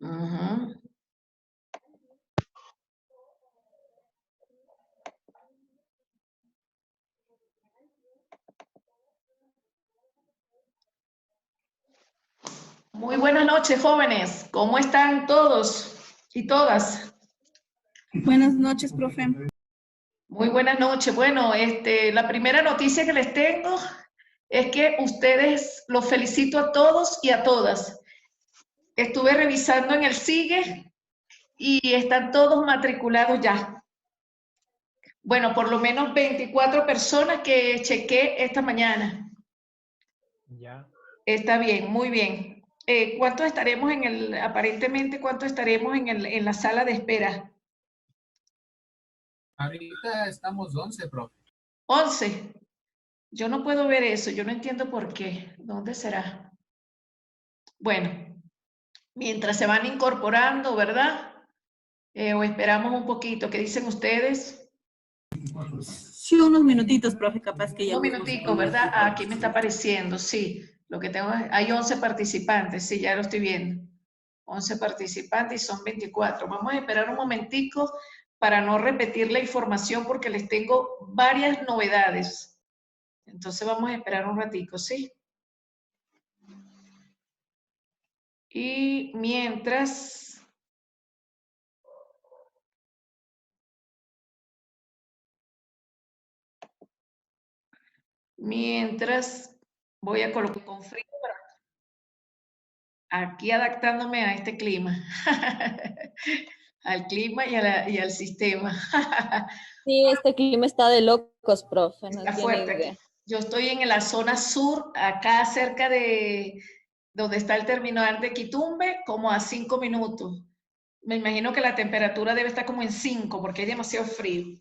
Ujú. Muy buenas noches, jóvenes. ¿Cómo están todos y todas? Buenas noches, profe. Muy buenas noches. Bueno, la primera noticia que les tengo es que ustedes los felicito a todos y a todas. Estuve revisando en el SIGE y están todos matriculados ya. Bueno, por lo menos 24 personas que chequé esta mañana. Ya. Está bien, muy bien. ¿Cuántos estaremos aparentemente, cuántos estaremos en la sala de espera? Ahorita estamos 11, profe. 11. Yo no puedo ver eso, yo no entiendo por qué. ¿Dónde será? Bueno, mientras se van incorporando, ¿verdad? O esperamos un poquito. ¿Qué dicen ustedes? Sí, unos minutitos, profe, capaz que ya. Un minutico, ¿verdad? Ah, aquí me está apareciendo, sí. Lo que tengo es, hay 11 participantes, sí, ya lo estoy viendo. 11 participantes y son 24. Vamos a esperar un momentico para no repetir la información porque les tengo varias novedades. Entonces vamos a esperar un ratico, ¿sí? Y mientras voy a colocar con frío, pero aquí adaptándome a este clima, al clima y al sistema. Sí, este clima está de locos, profe, no Está tiene fuerte idea. aquí. Yo estoy en la zona sur, acá cerca de donde está el terminal de Quitumbe, como a 5 minutos. Me imagino que la temperatura debe estar como en 5 porque hay demasiado frío.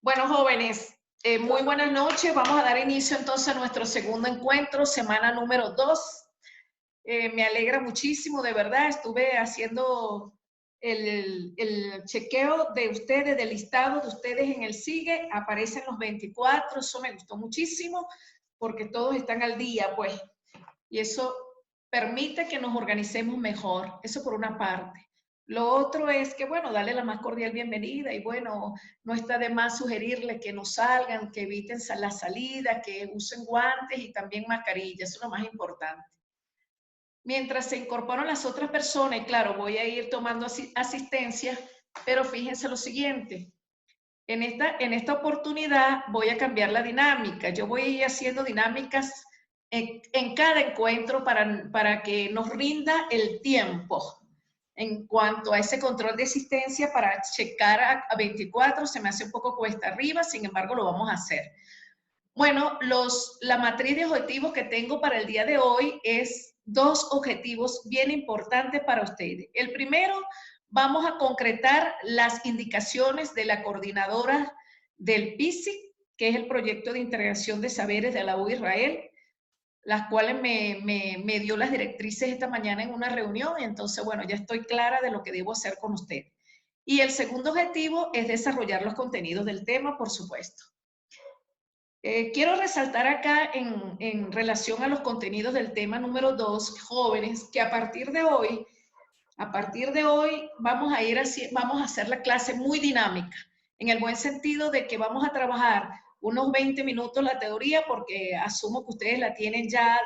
Bueno, jóvenes, muy buenas noches. Vamos a dar inicio entonces a nuestro segundo encuentro, semana número 2. Me alegra muchísimo, de verdad. Estuve haciendo el chequeo de ustedes, del listado de ustedes en el SIGE. Aparecen los 24, eso me gustó muchísimo porque todos están al día, pues. Y eso permite que nos organicemos mejor. Eso por una parte. Lo otro es que, bueno, darle la más cordial bienvenida y, bueno, no está de más sugerirles que no salgan, que eviten la salida, que usen guantes y también mascarillas. Eso es lo más importante. Mientras se incorporan las otras personas, y claro, voy a ir tomando asistencia, pero fíjense lo siguiente. En esta oportunidad voy a cambiar la dinámica. Yo voy a ir haciendo dinámicas en cada encuentro para que nos rinda el tiempo. En cuanto a ese control de asistencia, para checar a 24 se me hace un poco cuesta arriba, sin embargo lo vamos a hacer. Bueno, la matriz de objetivos que tengo para el día de hoy es 2 objetivos bien importantes para ustedes. El primero, vamos a concretar las indicaciones de la coordinadora del PISIC, que es el proyecto de integración de saberes de la U Israel, las cuales me dio las directrices esta mañana en una reunión, y entonces, bueno, ya estoy clara de lo que debo hacer con usted. Y el segundo objetivo es desarrollar los contenidos del tema, por supuesto. Quiero resaltar acá en relación a los contenidos del tema número 2, jóvenes, que a partir de hoy vamos a hacer la clase muy dinámica, en el buen sentido de que vamos a trabajar unos 20 minutos la teoría, porque asumo que ustedes la tienen ya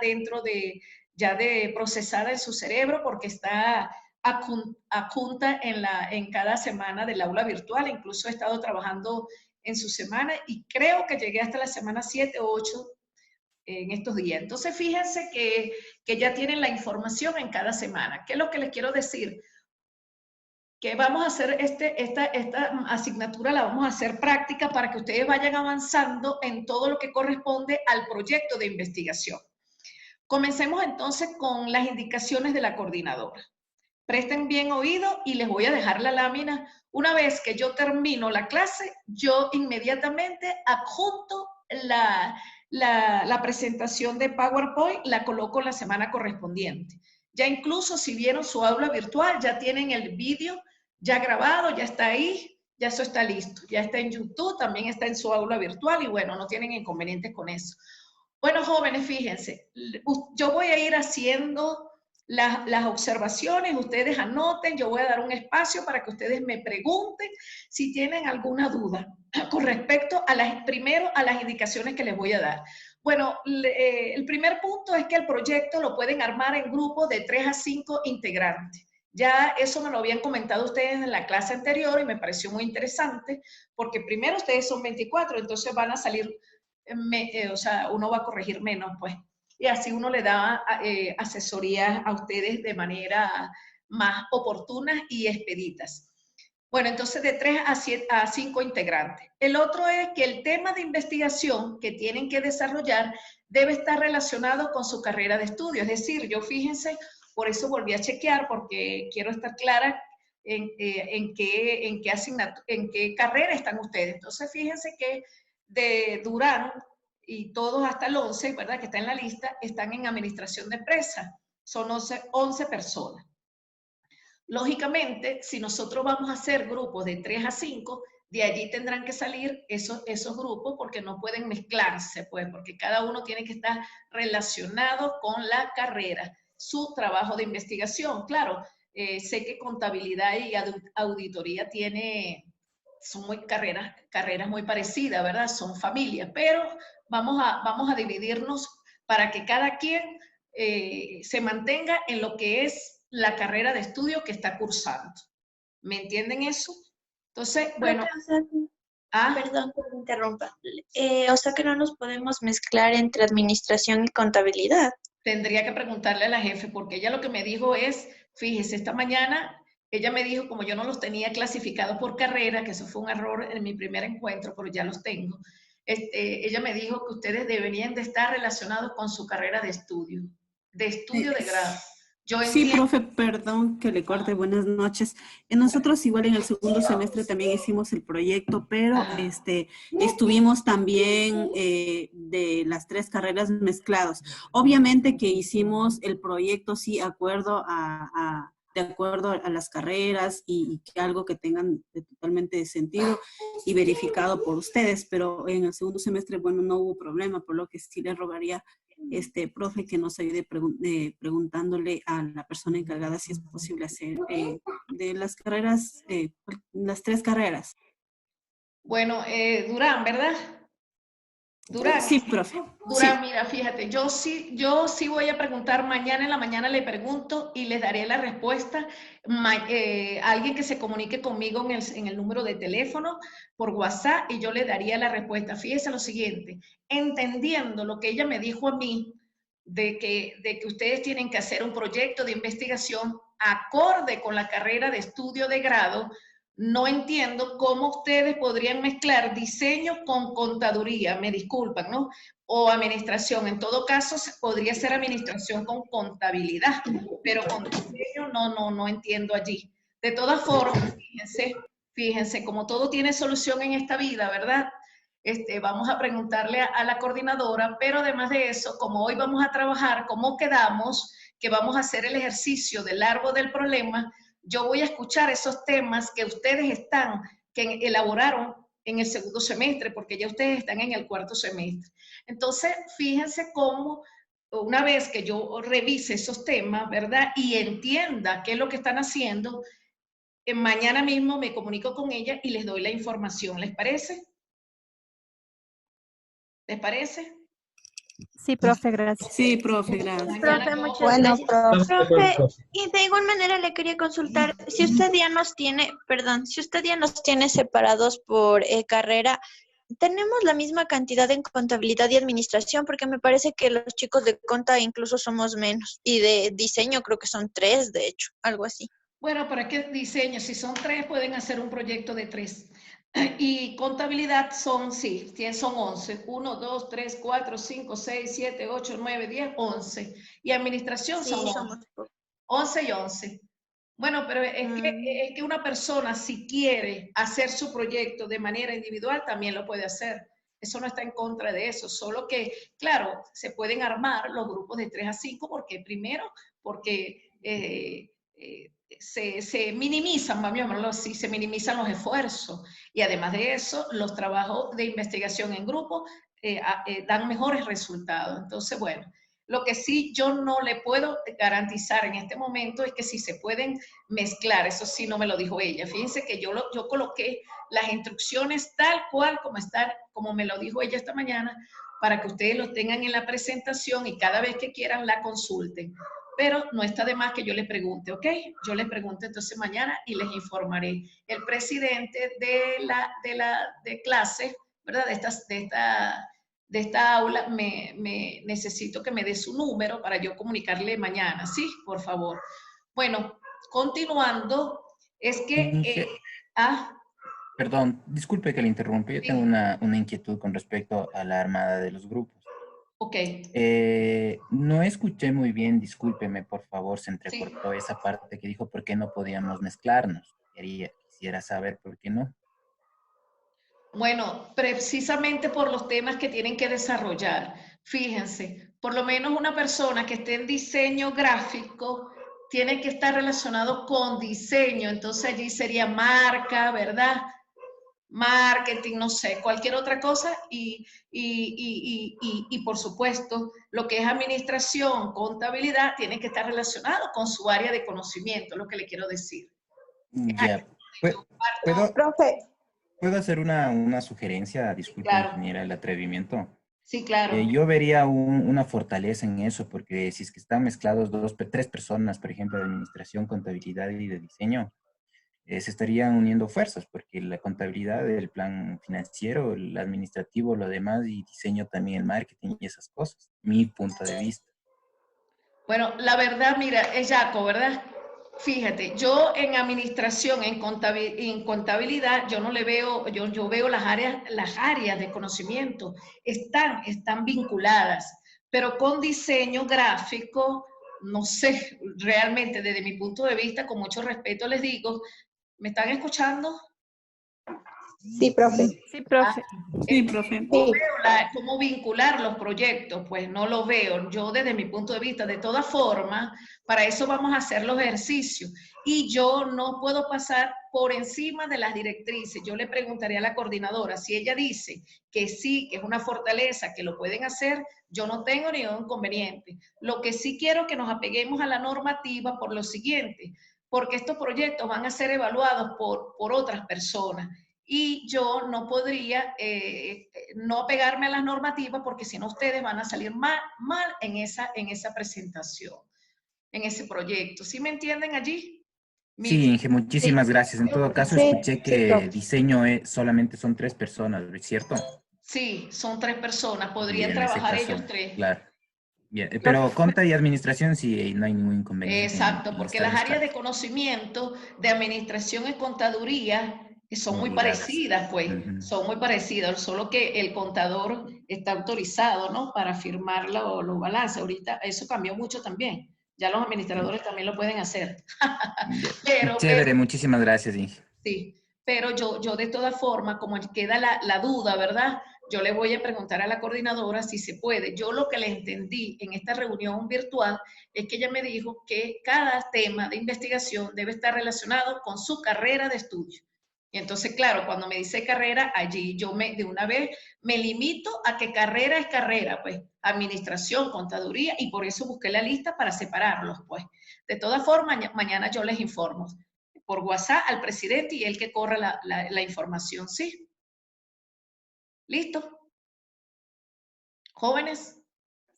ya de procesada en su cerebro, porque está adjunta en cada semana del aula virtual. Incluso he estado trabajando en su semana y creo que llegué hasta la semana 7 o 8 en estos días. Entonces, fíjense que ya tienen la información en cada semana. ¿Qué es lo que les quiero decir? Que vamos a hacer esta asignatura, la vamos a hacer práctica para que ustedes vayan avanzando en todo lo que corresponde al proyecto de investigación. Comencemos entonces con las indicaciones de la coordinadora. Presten bien oído y les voy a dejar la lámina. Una vez que yo termino la clase, yo inmediatamente adjunto la presentación de PowerPoint, la coloco la semana correspondiente. Ya incluso si vieron su aula virtual, ya tienen el vídeo ya grabado, ya está ahí, ya eso está listo. Ya está en YouTube, también está en su aula virtual y bueno, no tienen inconvenientes con eso. Bueno, jóvenes, fíjense, yo voy a ir haciendo las observaciones, ustedes anoten, yo voy a dar un espacio para que ustedes me pregunten si tienen alguna duda con respecto a primero a las indicaciones que les voy a dar. Bueno, el primer punto es que el proyecto lo pueden armar en grupos de 3 a 5 integrantes. Ya eso me lo habían comentado ustedes en la clase anterior y me pareció muy interesante, porque primero ustedes son 24, entonces van a salir, o sea, uno va a corregir menos, pues. Y así uno le da asesorías a ustedes de manera más oportunas y expeditas. Bueno, entonces de 3 a 5 integrantes. El otro es que el tema de investigación que tienen que desarrollar debe estar relacionado con su carrera de estudio. Es decir, yo fíjense, por eso volví a chequear, porque quiero estar clara en qué carrera están ustedes. Entonces, fíjense que de Durán y todos hasta el 11, ¿verdad?, que está en la lista, están en administración de empresas. Son 11 personas. Lógicamente, si nosotros vamos a hacer grupos de 3 a 5, de allí tendrán que salir esos grupos porque no pueden mezclarse, pues, porque cada uno tiene que estar relacionado con la carrera, su trabajo de investigación. Claro, sé que contabilidad y auditoría son muy carreras muy parecidas, ¿verdad? Son familias, pero vamos a dividirnos para que cada quien se mantenga en lo que es la carrera de estudio que está cursando. ¿Me entienden eso? Entonces, bueno. Perdón que me interrumpa. O sea que no nos podemos mezclar entre administración y contabilidad. Tendría que preguntarle a la jefe, porque ella lo que me dijo es, fíjese, esta mañana ella me dijo, como yo no los tenía clasificados por carrera, que eso fue un error en mi primer encuentro, pero ya los tengo, ella me dijo que ustedes deberían de estar relacionados con su carrera de estudio de grado. Sí, profe, perdón que le corte, buenas noches. Nosotros igual en el segundo semestre también hicimos el proyecto, pero estuvimos también de las 3 carreras mezclados. Obviamente que hicimos el proyecto, sí, de acuerdo a las carreras y que algo que tengan totalmente de sentido y verificado por ustedes, pero en el segundo semestre, bueno, no hubo problema, por lo que sí les rogaría profe, que nos ayude preguntándole a la persona encargada si es posible hacer de las carreras, las 3 carreras. Bueno, Durán, ¿verdad? Durán. Sí, profe. Durán, sí. Mira, fíjate, yo sí voy a preguntar mañana en la mañana, le pregunto y les daré la respuesta. Alguien que se comunique conmigo en el número de teléfono por WhatsApp y yo le daría la respuesta. Fíjese lo siguiente, entendiendo lo que ella me dijo a mí, de que ustedes tienen que hacer un proyecto de investigación acorde con la carrera de estudio de grado, no entiendo cómo ustedes podrían mezclar diseño con contaduría, me disculpan, ¿no? O administración. En todo caso, podría ser administración con contabilidad, pero con diseño no entiendo allí. De todas formas, fíjense, como todo tiene solución en esta vida, ¿verdad? Vamos a preguntarle a la coordinadora, pero además de eso, como hoy vamos a trabajar, ¿cómo quedamos? Que vamos a hacer el ejercicio del árbol del problema. Yo voy a escuchar esos temas que ustedes que elaboraron en el segundo semestre, porque ya ustedes están en el cuarto semestre. Entonces, fíjense cómo una vez que yo revise esos temas, ¿verdad? Y entienda qué es lo que están haciendo, mañana mismo me comunico con ella y les doy la información. ¿Les parece? ¿Les parece? Sí, profe, gracias. Sí, profe, gracias. Profe, muchas gracias. Profe, y de igual manera le quería consultar, si usted ya nos tiene separados por carrera, ¿tenemos la misma cantidad en contabilidad y administración? Porque me parece que los chicos de conta incluso somos menos, y de diseño creo que son 3, de hecho, algo así. Bueno, ¿para qué diseño? Si son 3, pueden hacer un proyecto de 3. Y contabilidad son 11. 1, 2, 3, 4, 5, 6, 7, 8, 9, 10, 11. Y administración son 11 y 11. Bueno, pero es que una persona, si quiere hacer su proyecto de manera individual, también lo puede hacer. Eso no está en contra de eso, solo que, claro, se pueden armar los grupos de 3 a 5, porque se minimizan, vamos a llamarlo así, se minimizan los esfuerzos. Y además de eso, los trabajos de investigación en grupo dan mejores resultados. Entonces, bueno, Lo que sí yo no le puedo garantizar en este momento es que si se pueden mezclar, eso sí no me lo dijo ella. Fíjense que yo coloqué las instrucciones tal cual como están, como me lo dijo ella esta mañana, para que ustedes lo tengan en la presentación y cada vez que quieran la consulten. Pero no está de más que yo le pregunte, ¿ok? Yo les pregunto entonces mañana y les informaré. El presidente de clase, ¿verdad? De esta aula, necesito que me dé su número para yo comunicarle mañana, ¿sí? Por favor. Bueno, continuando, es que... Perdón, disculpe que le interrumpa. Yo tengo una inquietud con respecto a la armada de los grupos. Ok. No escuché muy bien, discúlpeme, por favor, se entrecortó esa parte que dijo por qué no podíamos mezclarnos. Quisiera saber por qué no. Bueno, precisamente por los temas que tienen que desarrollar. Fíjense, por lo menos una persona que esté en diseño gráfico tiene que estar relacionado con diseño, entonces allí sería marca, ¿verdad? Marketing, no sé, cualquier otra cosa y por supuesto lo que es administración, contabilidad, tiene que estar relacionado con su área de conocimiento, lo que le quiero decir. Ya. ¿Puedo hacer una sugerencia? Disculpe, claro. Ingeniera, el atrevimiento. Sí, claro. Yo vería una fortaleza en eso, porque si es que están mezclados tres personas, por ejemplo, de administración, contabilidad y de diseño, se estarían uniendo fuerzas, porque la contabilidad, el plan financiero, el administrativo, lo demás, y diseño también, el marketing y esas cosas, mi punto de vista. Bueno, la verdad, mira, es Jaco, ¿verdad? Fíjate, yo en administración, en contabilidad, yo no le veo, yo veo las áreas de conocimiento, están vinculadas, pero con diseño gráfico, no sé, realmente desde mi punto de vista, con mucho respeto les digo, ¿me están escuchando? Sí, profe. Sí, profe. Sí, profe. No veo cómo vincular los proyectos, pues no lo veo. Yo desde mi punto de vista, de todas formas, para eso vamos a hacer los ejercicios. Y yo no puedo pasar por encima de las directrices. Yo le preguntaría a la coordinadora, si ella dice que sí, que es una fortaleza, que lo pueden hacer, yo no tengo ningún inconveniente. Lo que sí quiero es que nos apeguemos a la normativa por lo siguiente, porque estos proyectos van a ser evaluados por otras personas. Y yo no podría no pegarme a las normativas porque si no ustedes van a salir mal en esa presentación, en ese proyecto. ¿Sí me entienden allí? Sí, Inge, muchísimas gracias. En todo caso, escuché que diseño solamente son 3 personas, ¿cierto? Sí, son 3 personas. Podrían Bien, trabajar en ese caso, ellos 3. Claro. Bien, pero conta y administración sí, no hay ningún inconveniente. Exacto, porque las áreas de conocimiento de administración y contaduría son muy parecidas, pues, son muy parecidas, solo que el contador está autorizado, ¿no? Para firmar los balances. Ahorita eso cambió mucho también. Ya los administradores también lo pueden hacer. Chévere, muchísimas gracias, Inge. Sí, pero yo de todas formas, como queda la duda, ¿verdad? Yo le voy a preguntar a la coordinadora si se puede. Yo lo que le entendí en esta reunión virtual es que ella me dijo que cada tema de investigación debe estar relacionado con su carrera de estudio. Y entonces, claro, cuando me dice carrera, allí yo de una vez me limito a que carrera es carrera, pues, administración, contaduría, y por eso busqué la lista para separarlos, pues. De todas formas, mañana yo les informo por WhatsApp al presidente y él que corra la información, ¿sí? ¿Listo? ¿Jóvenes?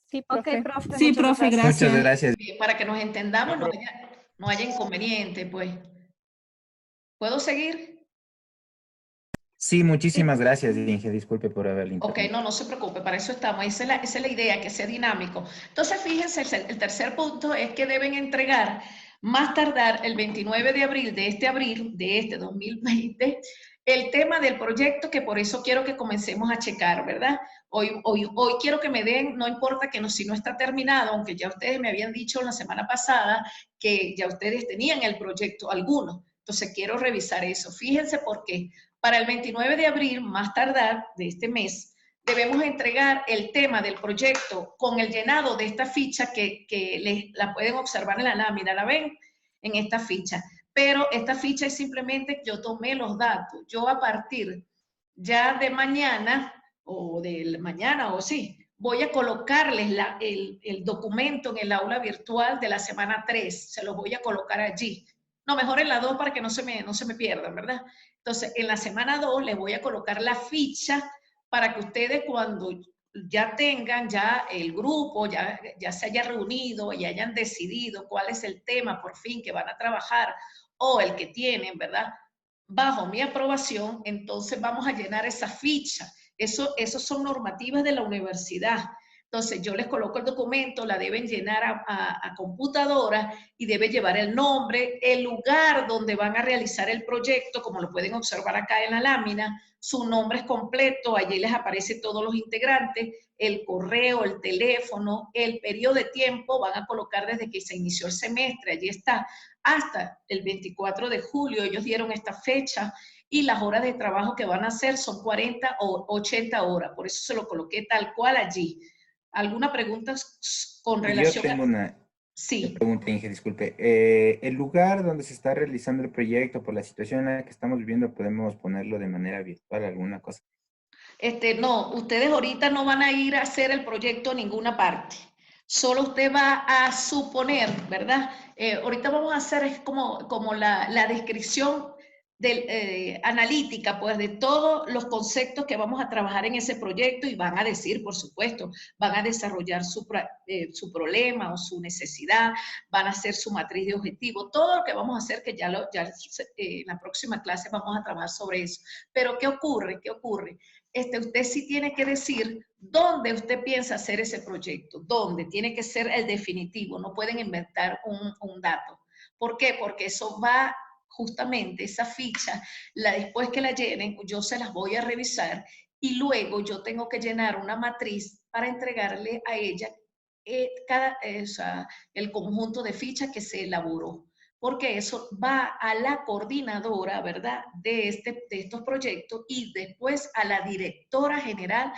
Sí, profe. Ok, profe. Sí, profe, gracias. Muchas gracias. Bien, para que nos entendamos, no haya inconveniente, pues. ¿Puedo seguir? Sí, muchísimas gracias, Inge. Disculpe por haberle Ok, no se preocupe, para eso estamos. Esa es la idea, que sea dinámico. Entonces, fíjense, el tercer punto es que deben entregar más tardar el 29 de abril de este 2020, el tema del proyecto, que por eso quiero que comencemos a checar, ¿verdad? Hoy quiero que me den, no importa que si no está terminado, aunque ya ustedes me habían dicho la semana pasada que ya ustedes tenían el proyecto, algunos. Entonces, quiero revisar eso. Fíjense por qué. Para el 29 de abril, más tardar de este mes, debemos entregar el tema del proyecto con el llenado de esta ficha que la pueden observar en la lámina, ¿la ven? En esta ficha. Pero esta ficha es simplemente que yo tomé los datos. Yo a partir ya de mañana, o voy a colocarles el documento en el aula virtual de la semana 3, se los voy a colocar allí. No, mejor en la 2 para que no se me pierdan, ¿verdad? Entonces, en la semana 2 les voy a colocar la ficha para que ustedes cuando ya tengan ya el grupo, ya se haya reunido y hayan decidido cuál es el tema por fin que van a trabajar o el que tienen, ¿verdad? Bajo mi aprobación, entonces vamos a llenar esa ficha. Eso son normativas de la universidad. Entonces yo les coloco el documento, la deben llenar a computadora y debe llevar el nombre, el lugar donde van a realizar el proyecto, como lo pueden observar acá en la lámina, su nombre es completo, allí les aparece todos los integrantes, el correo, el teléfono, el periodo de tiempo, van a colocar desde que se inició el semestre, allí está, hasta el 24 de julio, ellos dieron esta fecha, y las horas de trabajo que van a hacer son 40 o 80 horas, por eso se lo coloqué tal cual allí. ¿Alguna pregunta con relación Yo tengo una Sí. pregunta, Inge, disculpe. El lugar donde se está realizando el proyecto, por la situación en la que estamos viviendo, ¿podemos ponerlo de manera virtual, alguna cosa? No, ustedes ahorita no van a ir a hacer el proyecto a ninguna parte. Solo usted va a suponer, ¿verdad? Ahorita vamos a hacer es como la descripción analítica, pues, de todos los conceptos que vamos a trabajar en ese proyecto y van a decir, por supuesto, van a desarrollar su problema o su necesidad, van a hacer su matriz de objetivo, todo lo que vamos a hacer, que en la próxima clase vamos a trabajar sobre eso. Pero, ¿qué ocurre? ¿Qué ocurre? Usted sí tiene que decir dónde usted piensa hacer ese proyecto, dónde, tiene que ser el definitivo, no pueden inventar un dato. ¿Por qué? Porque eso va justamente, esa ficha, después que la llenen, yo se las voy a revisar y luego yo tengo que llenar una matriz para entregarle a ella el conjunto de fichas que se elaboró, porque eso va a la coordinadora, ¿verdad?, de estos proyectos y después a la directora general,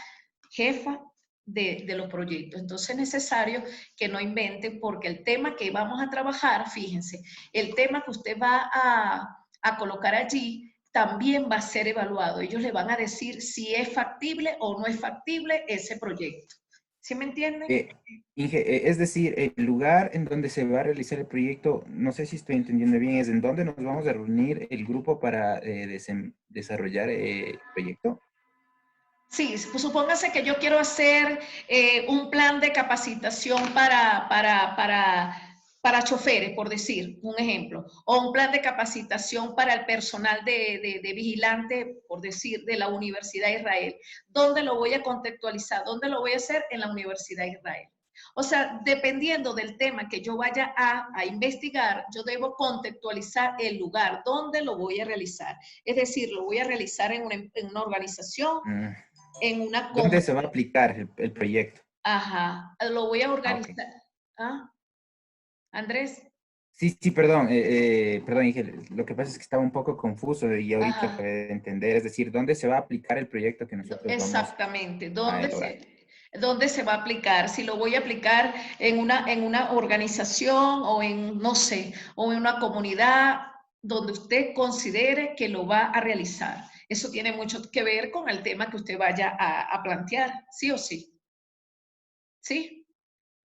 jefa de los proyectos. Entonces es necesario que no inventen, porque el tema que vamos a trabajar, fíjense, el tema que usted va a colocar allí también va a ser evaluado. Ellos le van a decir si es factible o no es factible ese proyecto. ¿Sí me entienden? Inge, es decir, el lugar en donde se va a realizar el proyecto, no sé si estoy entendiendo bien, es en donde nos vamos a reunir el grupo para desarrollar el proyecto. Sí, pues supóngase que yo quiero hacer un plan de capacitación para choferes, por decir un ejemplo, o un plan de capacitación para el personal de vigilante, por decir, de la Universidad de Israel. ¿Dónde lo voy a contextualizar? ¿Dónde lo voy a hacer? En la Universidad de Israel. O sea, dependiendo del tema que yo vaya a investigar, yo debo contextualizar el lugar donde lo voy a realizar. Es decir, lo voy a realizar en una organización, en una... ¿Dónde se va a aplicar el proyecto? Ajá, lo voy a organizar. Okay. ¿Ah? ¿Andrés? Sí, perdón, perdón, Inge, lo que pasa es que estaba un poco confuso y ahorita Ajá. puede entender, es decir, ¿dónde se va a aplicar el proyecto que nosotros Exactamente, vamos a elaborar? ¿Dónde se va a aplicar? Si lo voy a aplicar en una organización o en, no sé, o en una comunidad donde usted considere que lo va a realizar. Eso tiene mucho que ver con el tema que usted vaya a plantear, ¿sí o sí? ¿Sí?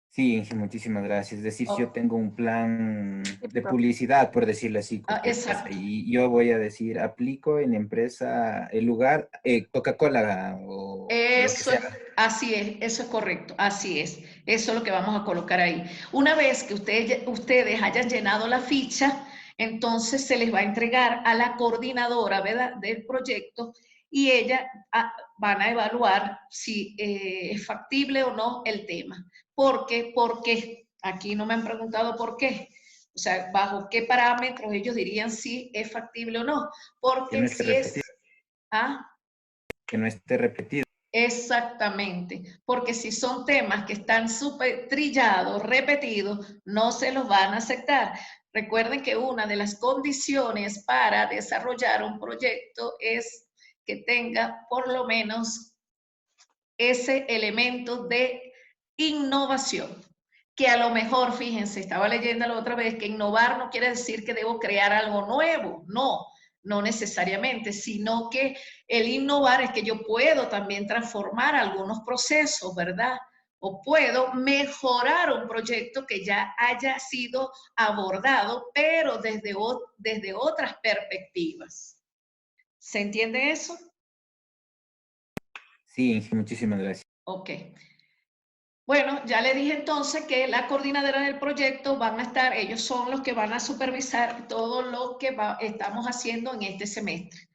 Sí, Inge, muchísimas gracias. Es decir, si yo tengo un plan de profe. publicidad, por decirlo así, Exacto. y yo voy a decir, aplico en empresa, el lugar, Coca-Cola o lo que Eso es, sea. así es, eso es correcto, así es. Eso es lo que vamos a colocar ahí. Una vez que ustedes hayan llenado la ficha, entonces se les va a entregar a la coordinadora, ¿verdad?, del proyecto, y ella van a evaluar si es factible o no el tema. ¿Por qué? Aquí no me han preguntado por qué. O sea, bajo qué parámetros ellos dirían si es factible o no. Que no Porque esté si es... repetido. ¿Ah? Que no esté repetido. Exactamente, porque si son temas que están súper trillados, repetidos, no se los van a aceptar. Recuerden que una de las condiciones para desarrollar un proyecto es que tenga por lo menos ese elemento de innovación, que a lo mejor, fíjense, estaba leyendo la otra vez, que innovar no quiere decir que debo crear algo nuevo, no. no necesariamente, sino que el innovar es que yo puedo también transformar algunos procesos, ¿verdad? O puedo mejorar un proyecto que ya haya sido abordado, pero desde otras perspectivas. ¿Se entiende eso? Sí, muchísimas gracias. Ok. Bueno, ya le dije entonces que la coordinadora del proyecto van a estar, ellos son los que van a supervisar todo lo que estamos haciendo en este semestre.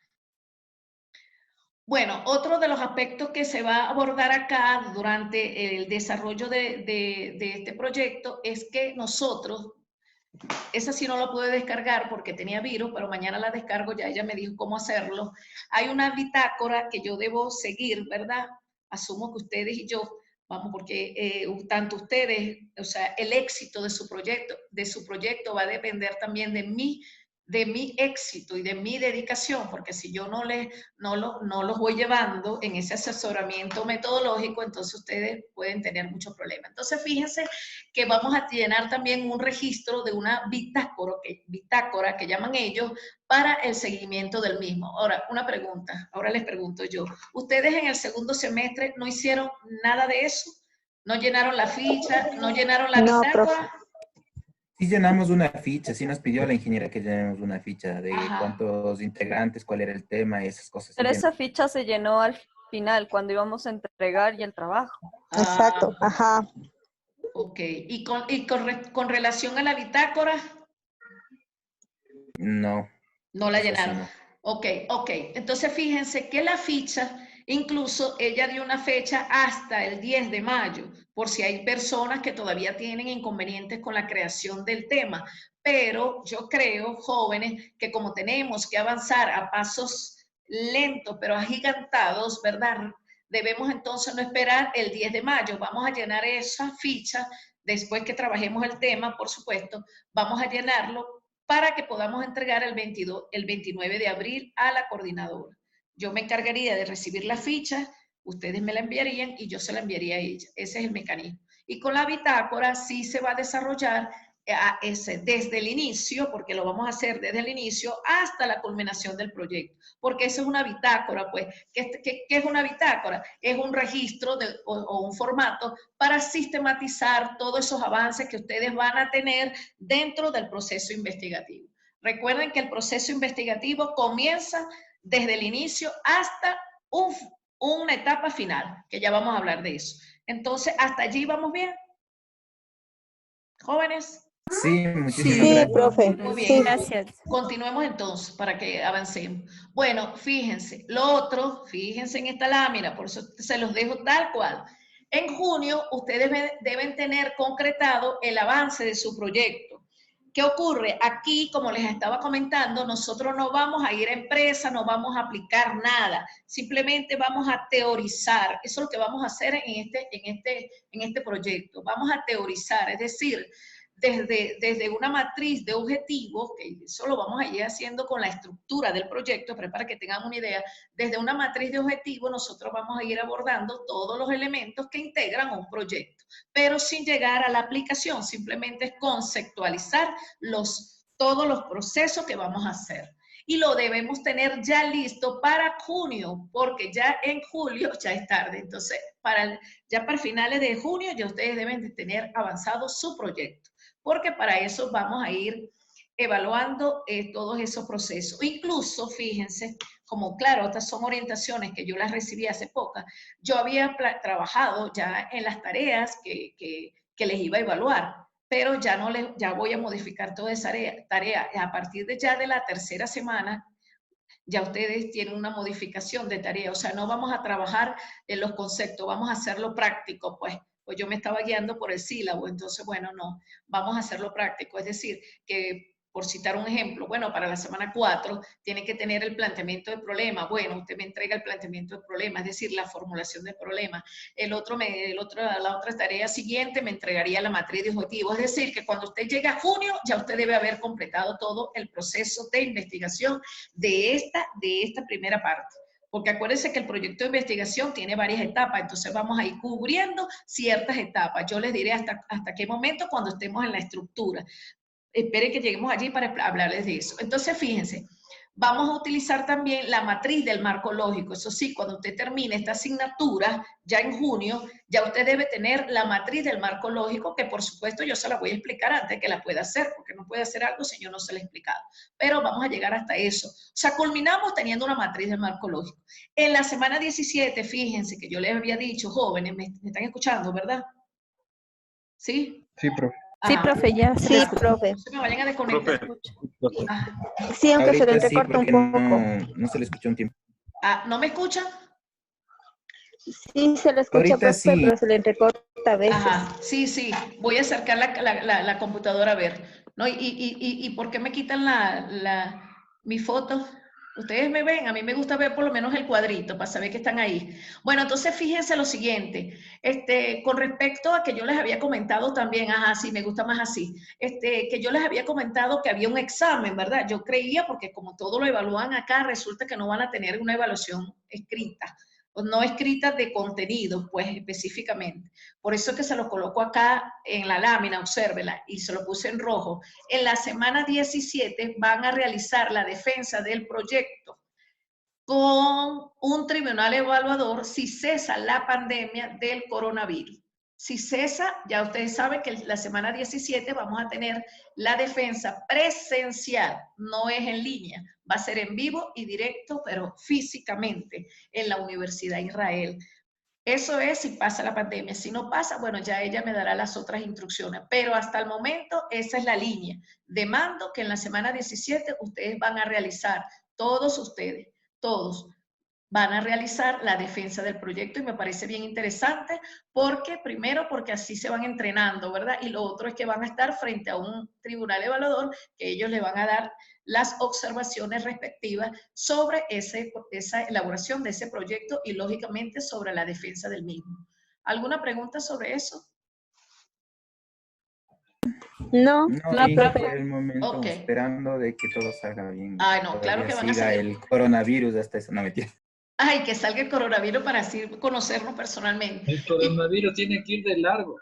Bueno, otro de los aspectos que se va a abordar acá durante el desarrollo de este proyecto es que nosotros, esa sí no la pude descargar porque tenía virus, pero mañana la descargo, ya ella me dijo cómo hacerlo. Hay una bitácora que yo debo seguir, ¿verdad? Asumo que ustedes y yo, vamos, porque tanto ustedes, o sea, el éxito de su proyecto va a depender también de mi éxito y de mi dedicación, porque si yo no los voy llevando en ese asesoramiento metodológico, entonces ustedes pueden tener muchos problemas. Entonces, fíjense que vamos a llenar también un registro de una bitácora que llaman ellos para el seguimiento del mismo. Ahora, una pregunta, ahora les pregunto yo, ¿ustedes en el segundo semestre no hicieron nada de eso? ¿No llenaron la ficha? ¿No llenaron la bitácora? profe. Sí llenamos una ficha, sí nos pidió la ingeniera que llenemos una ficha de Ajá. cuántos integrantes, cuál era el tema, esas cosas. Pero Sí, esa ficha se llenó al final, cuando íbamos a entregar y el trabajo. Exacto, ajá. Ok, ¿y con relación a la bitácora? no, No la esa sí llenaron. no. Ok. Entonces fíjense que la ficha, incluso ella dio una fecha hasta el 10 de mayo, por si hay personas que todavía tienen inconvenientes con la creación del tema. Pero yo creo, jóvenes, que como tenemos que avanzar a pasos lentos, pero agigantados, ¿verdad? Debemos entonces no esperar el 10 de mayo. Vamos a llenar esa ficha después que trabajemos el tema, por supuesto. Vamos a llenarlo para que podamos entregar el 29 de abril a la coordinadora. Yo me encargaría de recibir la ficha, ustedes me la enviarían y yo se la enviaría a ella. Ese es el mecanismo. Y con la bitácora sí se va a desarrollar desde el inicio, porque lo vamos a hacer desde el inicio hasta la culminación del proyecto, porque eso es una bitácora, pues. ¿Qué es una bitácora? Es un registro o un formato para sistematizar todos esos avances que ustedes van a tener dentro del proceso investigativo. Recuerden que el proceso investigativo comienza desde el inicio hasta una etapa final, que ya vamos a hablar de eso. Entonces, ¿hasta allí vamos bien? ¿Jóvenes? Sí, muchísimas Sí, gracias. profe. Muy bien. Gracias. Continuemos entonces para que avancemos. Bueno, fíjense, lo otro, fíjense en esta lámina, por eso se los dejo tal cual. En junio, ustedes deben tener concretado el avance de su proyecto. ¿Qué ocurre? Aquí, como les estaba comentando, nosotros no vamos a ir a empresa, no vamos a aplicar nada, simplemente vamos a teorizar. Eso es lo que vamos a hacer en este proyecto. Vamos a teorizar, es decir, desde una matriz de objetivos, que eso lo vamos a ir haciendo con la estructura del proyecto, pero para que tengan una idea, desde una matriz de objetivos nosotros vamos a ir abordando todos los elementos que integran un proyecto, pero sin llegar a la aplicación, simplemente es conceptualizar todos los procesos que vamos a hacer. Y lo debemos tener ya listo para junio, porque ya en julio ya es tarde. Entonces, ya para finales de junio ya ustedes deben de tener avanzado su proyecto, porque para eso vamos a ir evaluando todos esos procesos. Incluso, fíjense, como claro, estas son orientaciones que yo las recibí hace poco, yo había trabajado ya en las tareas que les iba a evaluar, pero ya voy a modificar toda esa tarea. A partir de ya de la tercera semana, ya ustedes tienen una modificación de tarea, o sea, no vamos a trabajar en los conceptos, vamos a hacerlo práctico, pues yo me estaba guiando por el sílabo, entonces, bueno, no, vamos a hacerlo práctico, es decir, que por citar un ejemplo, bueno, para la semana 4 tiene que tener el planteamiento del problema, bueno, usted me entrega el planteamiento del problema, es decir, la formulación del problema, la otra tarea siguiente me entregaría la matriz de objetivos, es decir, que cuando usted llegue a junio, ya usted debe haber completado todo el proceso de investigación de esta primera parte. Porque acuérdense que el proyecto de investigación tiene varias etapas, entonces vamos a ir cubriendo ciertas etapas. Yo les diré hasta qué momento cuando estemos en la estructura. Esperen que lleguemos allí para hablarles de eso. Entonces, fíjense, Vamos a utilizar también la matriz del marco lógico. Eso sí, cuando usted termine esta asignatura, ya en junio, ya usted debe tener la matriz del marco lógico, que por supuesto yo se la voy a explicar antes que la pueda hacer, porque no puede hacer algo si yo no se la he explicado. Pero vamos a llegar hasta eso. O sea, culminamos teniendo una matriz del marco lógico. En la semana 17, fíjense que yo les había dicho, jóvenes, me están escuchando, ¿verdad? ¿Sí? Sí, profe. Sí, Ajá. profe, ya. Sí, profe. No se me vayan a desconectar. Ah, Sí, aunque se le Ahorita sí, entrecorta porque un poco. no se le escuchó un tiempo. ¿no me escuchan? Sí, se le escucha, Ahorita profe, sí. pero se le entrecorta a veces. Ajá, sí, sí. Voy a acercar la computadora a ver. ¿No? ¿Y por qué me quitan mi foto? Ustedes me ven, a mí me gusta ver por lo menos el cuadrito para saber que están ahí. Bueno, entonces fíjense lo siguiente, con respecto a que yo les había comentado también, ajá, sí, me gusta más así, que yo les había comentado que había un examen, ¿verdad? Yo creía, porque como todo lo evalúan acá, resulta que no van a tener una evaluación escrita, o no escrita de contenido, pues específicamente. Por eso es que se lo coloco acá en la lámina, obsérvela, y se lo puse en rojo. En la semana 17 van a realizar la defensa del proyecto con un tribunal evaluador si cesa la pandemia del coronavirus. Si cesa, ya ustedes saben que la semana 17 vamos a tener la defensa presencial, no es en línea, va a ser en vivo y directo, pero físicamente en la Universidad de Israel. Eso es si pasa la pandemia. Si no pasa, bueno, ya ella me dará las otras instrucciones. Pero hasta el momento, esa es la línea de mando que en la semana 17 ustedes van a realizar, todos ustedes, todos van a realizar la defensa del proyecto y me parece bien interesante porque, primero, porque así se van entrenando, ¿verdad? Y lo otro es que van a estar frente a un tribunal evaluador que ellos le van a dar las observaciones respectivas sobre esa elaboración de ese proyecto y, lógicamente, sobre la defensa del mismo. ¿Alguna pregunta sobre eso? No, No, y profe. por el momento Ok. esperando de que todo salga bien. Ay, no, claro Todavía que van a siga salir. el coronavirus hasta eso, no me entiendes. Ay, que salga el coronavirus para así conocernos personalmente. El coronavirus tiene que ir de largo.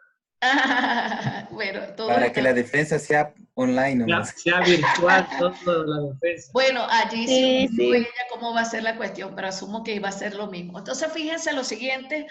Bueno, todo Para está... que la defensa sea online Ya, nomás. sea virtual toda la defensa. Bueno, allí Sí, sí, sí. ella cómo va a ser la cuestión, pero asumo que iba a ser lo mismo. Entonces, fíjense lo siguiente,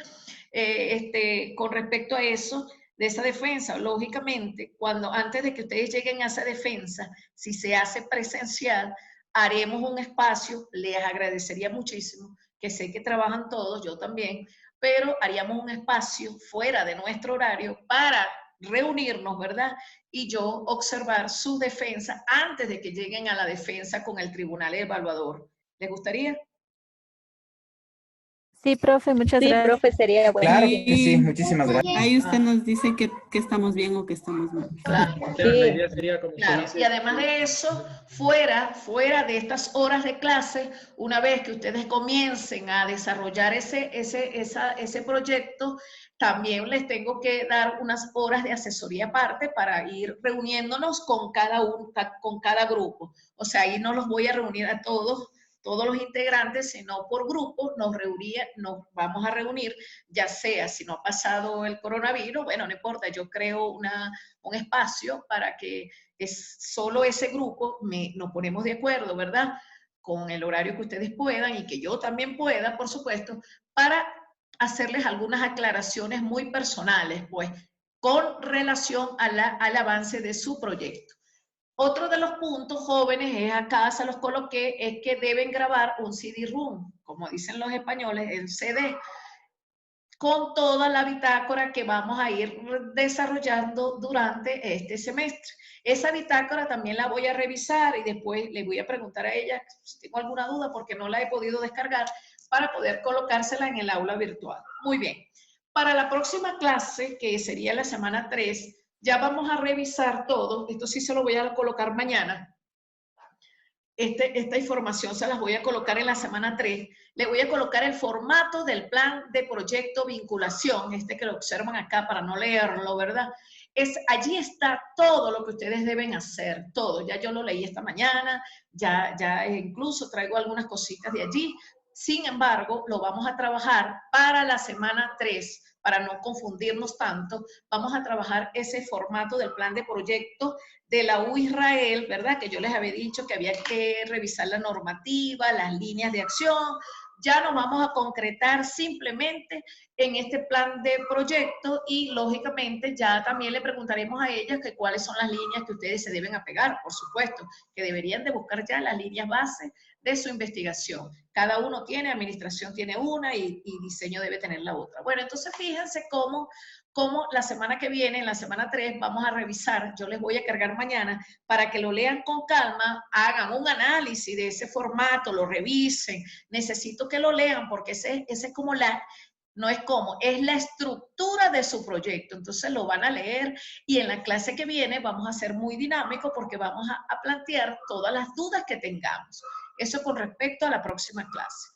con respecto a eso, de esa defensa, lógicamente, antes de que ustedes lleguen a esa defensa, si se hace presencial, haremos un espacio, les agradecería muchísimo, que sé que trabajan todos, yo también, pero haríamos un espacio fuera de nuestro horario para reunirnos, ¿verdad? Y yo observar su defensa antes de que lleguen a la defensa con el tribunal evaluador. ¿Les gustaría? Sí, profe, muchas Sí, gracias. profe, sería bueno. Claro que sí, muchísimas gracias. Ahí usted nos dice que estamos bien o que estamos mal. Claro. O sea, la idea sería como Claro, y además de eso, fuera de estas horas de clase, una vez que ustedes comiencen a desarrollar ese proyecto, también les tengo que dar unas horas de asesoría aparte para ir reuniéndonos con cada grupo. O sea, ahí no los voy a reunir a todos los integrantes, sino por grupo nos vamos a reunir, ya sea si no ha pasado el coronavirus, bueno, no importa, yo creo un espacio para que solo ese grupo nos ponemos de acuerdo, ¿verdad? Con el horario que ustedes puedan y que yo también pueda, por supuesto, para hacerles algunas aclaraciones muy personales, pues, con relación al avance de su proyecto. Otro de los puntos, jóvenes, es acá se los coloqué, es que deben grabar un CD-ROOM, como dicen los españoles, el CD, con toda la bitácora que vamos a ir desarrollando durante este semestre. Esa bitácora también la voy a revisar y después le voy a preguntar a ella si tengo alguna duda porque no la he podido descargar para poder colocársela en el aula virtual. Muy bien. Para la próxima clase, que sería la semana 3, ya vamos a revisar todo. Esto sí se lo voy a colocar mañana. Esta información se las voy a colocar en la semana 3. Le voy a colocar el formato del plan de proyecto vinculación, que lo observan acá para no leerlo, ¿verdad? Allí está todo lo que ustedes deben hacer, todo. Ya yo lo leí esta mañana, ya incluso traigo algunas cositas de allí. Sin embargo, lo vamos a trabajar para la semana 3, para no confundirnos tanto, vamos a trabajar ese formato del plan de proyecto de la U Israel, ¿verdad? Que yo les había dicho que había que revisar la normativa, las líneas de acción. Ya nos vamos a concretar simplemente en este plan de proyecto y lógicamente ya también le preguntaremos a ellas que cuáles son las líneas que ustedes se deben apegar, por supuesto, que deberían de buscar ya las líneas base de su investigación. Cada uno tiene, administración tiene una y diseño debe tener la otra. Bueno, entonces fíjense cómo la semana que viene, en la semana 3, vamos a revisar, yo les voy a cargar mañana, para que lo lean con calma, hagan un análisis de ese formato, lo revisen, necesito que lo lean porque ese es como no es como, es la estructura de su proyecto, entonces lo van a leer y en la clase que viene vamos a ser muy dinámicos porque vamos a plantear todas las dudas que tengamos. Eso con respecto a la próxima clase.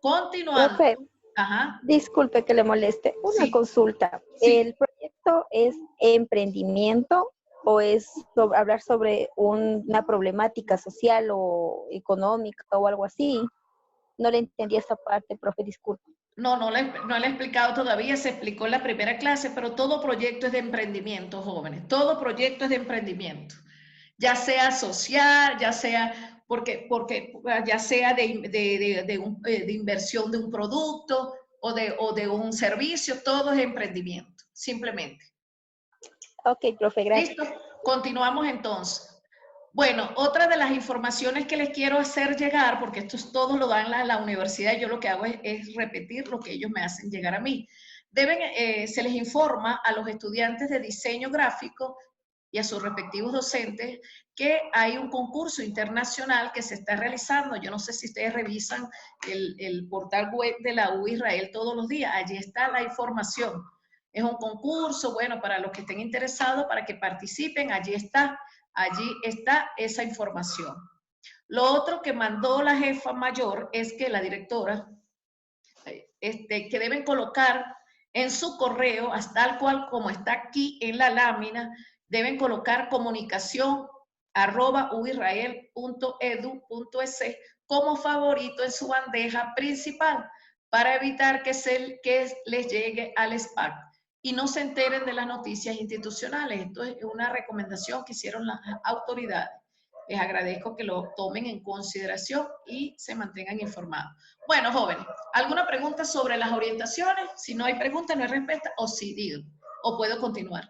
Continuando. Profe, ajá. Disculpe que le moleste. Una consulta. Sí. ¿El proyecto es emprendimiento o es hablar sobre una problemática social o económica o algo así? No le entendí esa parte, profe, disculpe. No le he explicado todavía, se explicó en la primera clase, pero todo proyecto es de emprendimiento, jóvenes. Todo proyecto es de emprendimiento. Ya sea social, ya sea porque ya sea de inversión de un producto o de un servicio, todo es emprendimiento, simplemente. Ok, profe, gracias. ¿Listo? Continuamos entonces. Bueno, otra de las informaciones que les quiero hacer llegar, porque esto todo lo dan la universidad, yo lo que hago es repetir lo que ellos me hacen llegar a mí. Se les informa a los estudiantes de diseño gráfico y a sus respectivos docentes que hay un concurso internacional que se está realizando. Yo no sé si ustedes revisan el portal web de la U Israel todos los días, allí está la información. Es un concurso, bueno, para los que estén interesados, para que participen, allí está esa información. Lo otro que mandó la jefa mayor es que la directora, que deben colocar en su correo, tal cual como está aquí en la lámina, deben colocar comunicación@uisrael.edu.es como favorito en su bandeja principal para evitar que les llegue al spam y no se enteren de las noticias institucionales. Esto es una recomendación que hicieron las autoridades. Les agradezco que lo tomen en consideración y se mantengan informados. Bueno, jóvenes, ¿alguna pregunta sobre las orientaciones? Si no hay pregunta, no hay respuesta, o sí, digo, o puedo continuar.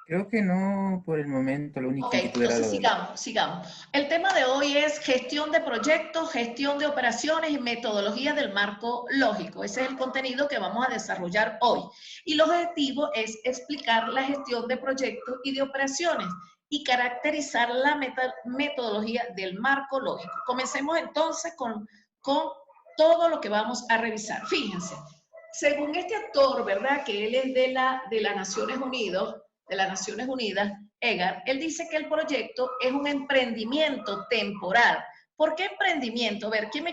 Creo que no por el momento, lo único que entonces sigamos. El tema de hoy es gestión de proyectos, gestión de operaciones y metodología del marco lógico. Ese es el contenido que vamos a desarrollar hoy. Y el objetivo es explicar la gestión de proyectos y de operaciones y caracterizar la metodología del marco lógico. Comencemos entonces con todo lo que vamos a revisar. Fíjense, según este autor, ¿verdad? Que él es de las Naciones Unidas, Edgar, él dice que el proyecto es un emprendimiento temporal. ¿Por qué emprendimiento? A ver, ¿quién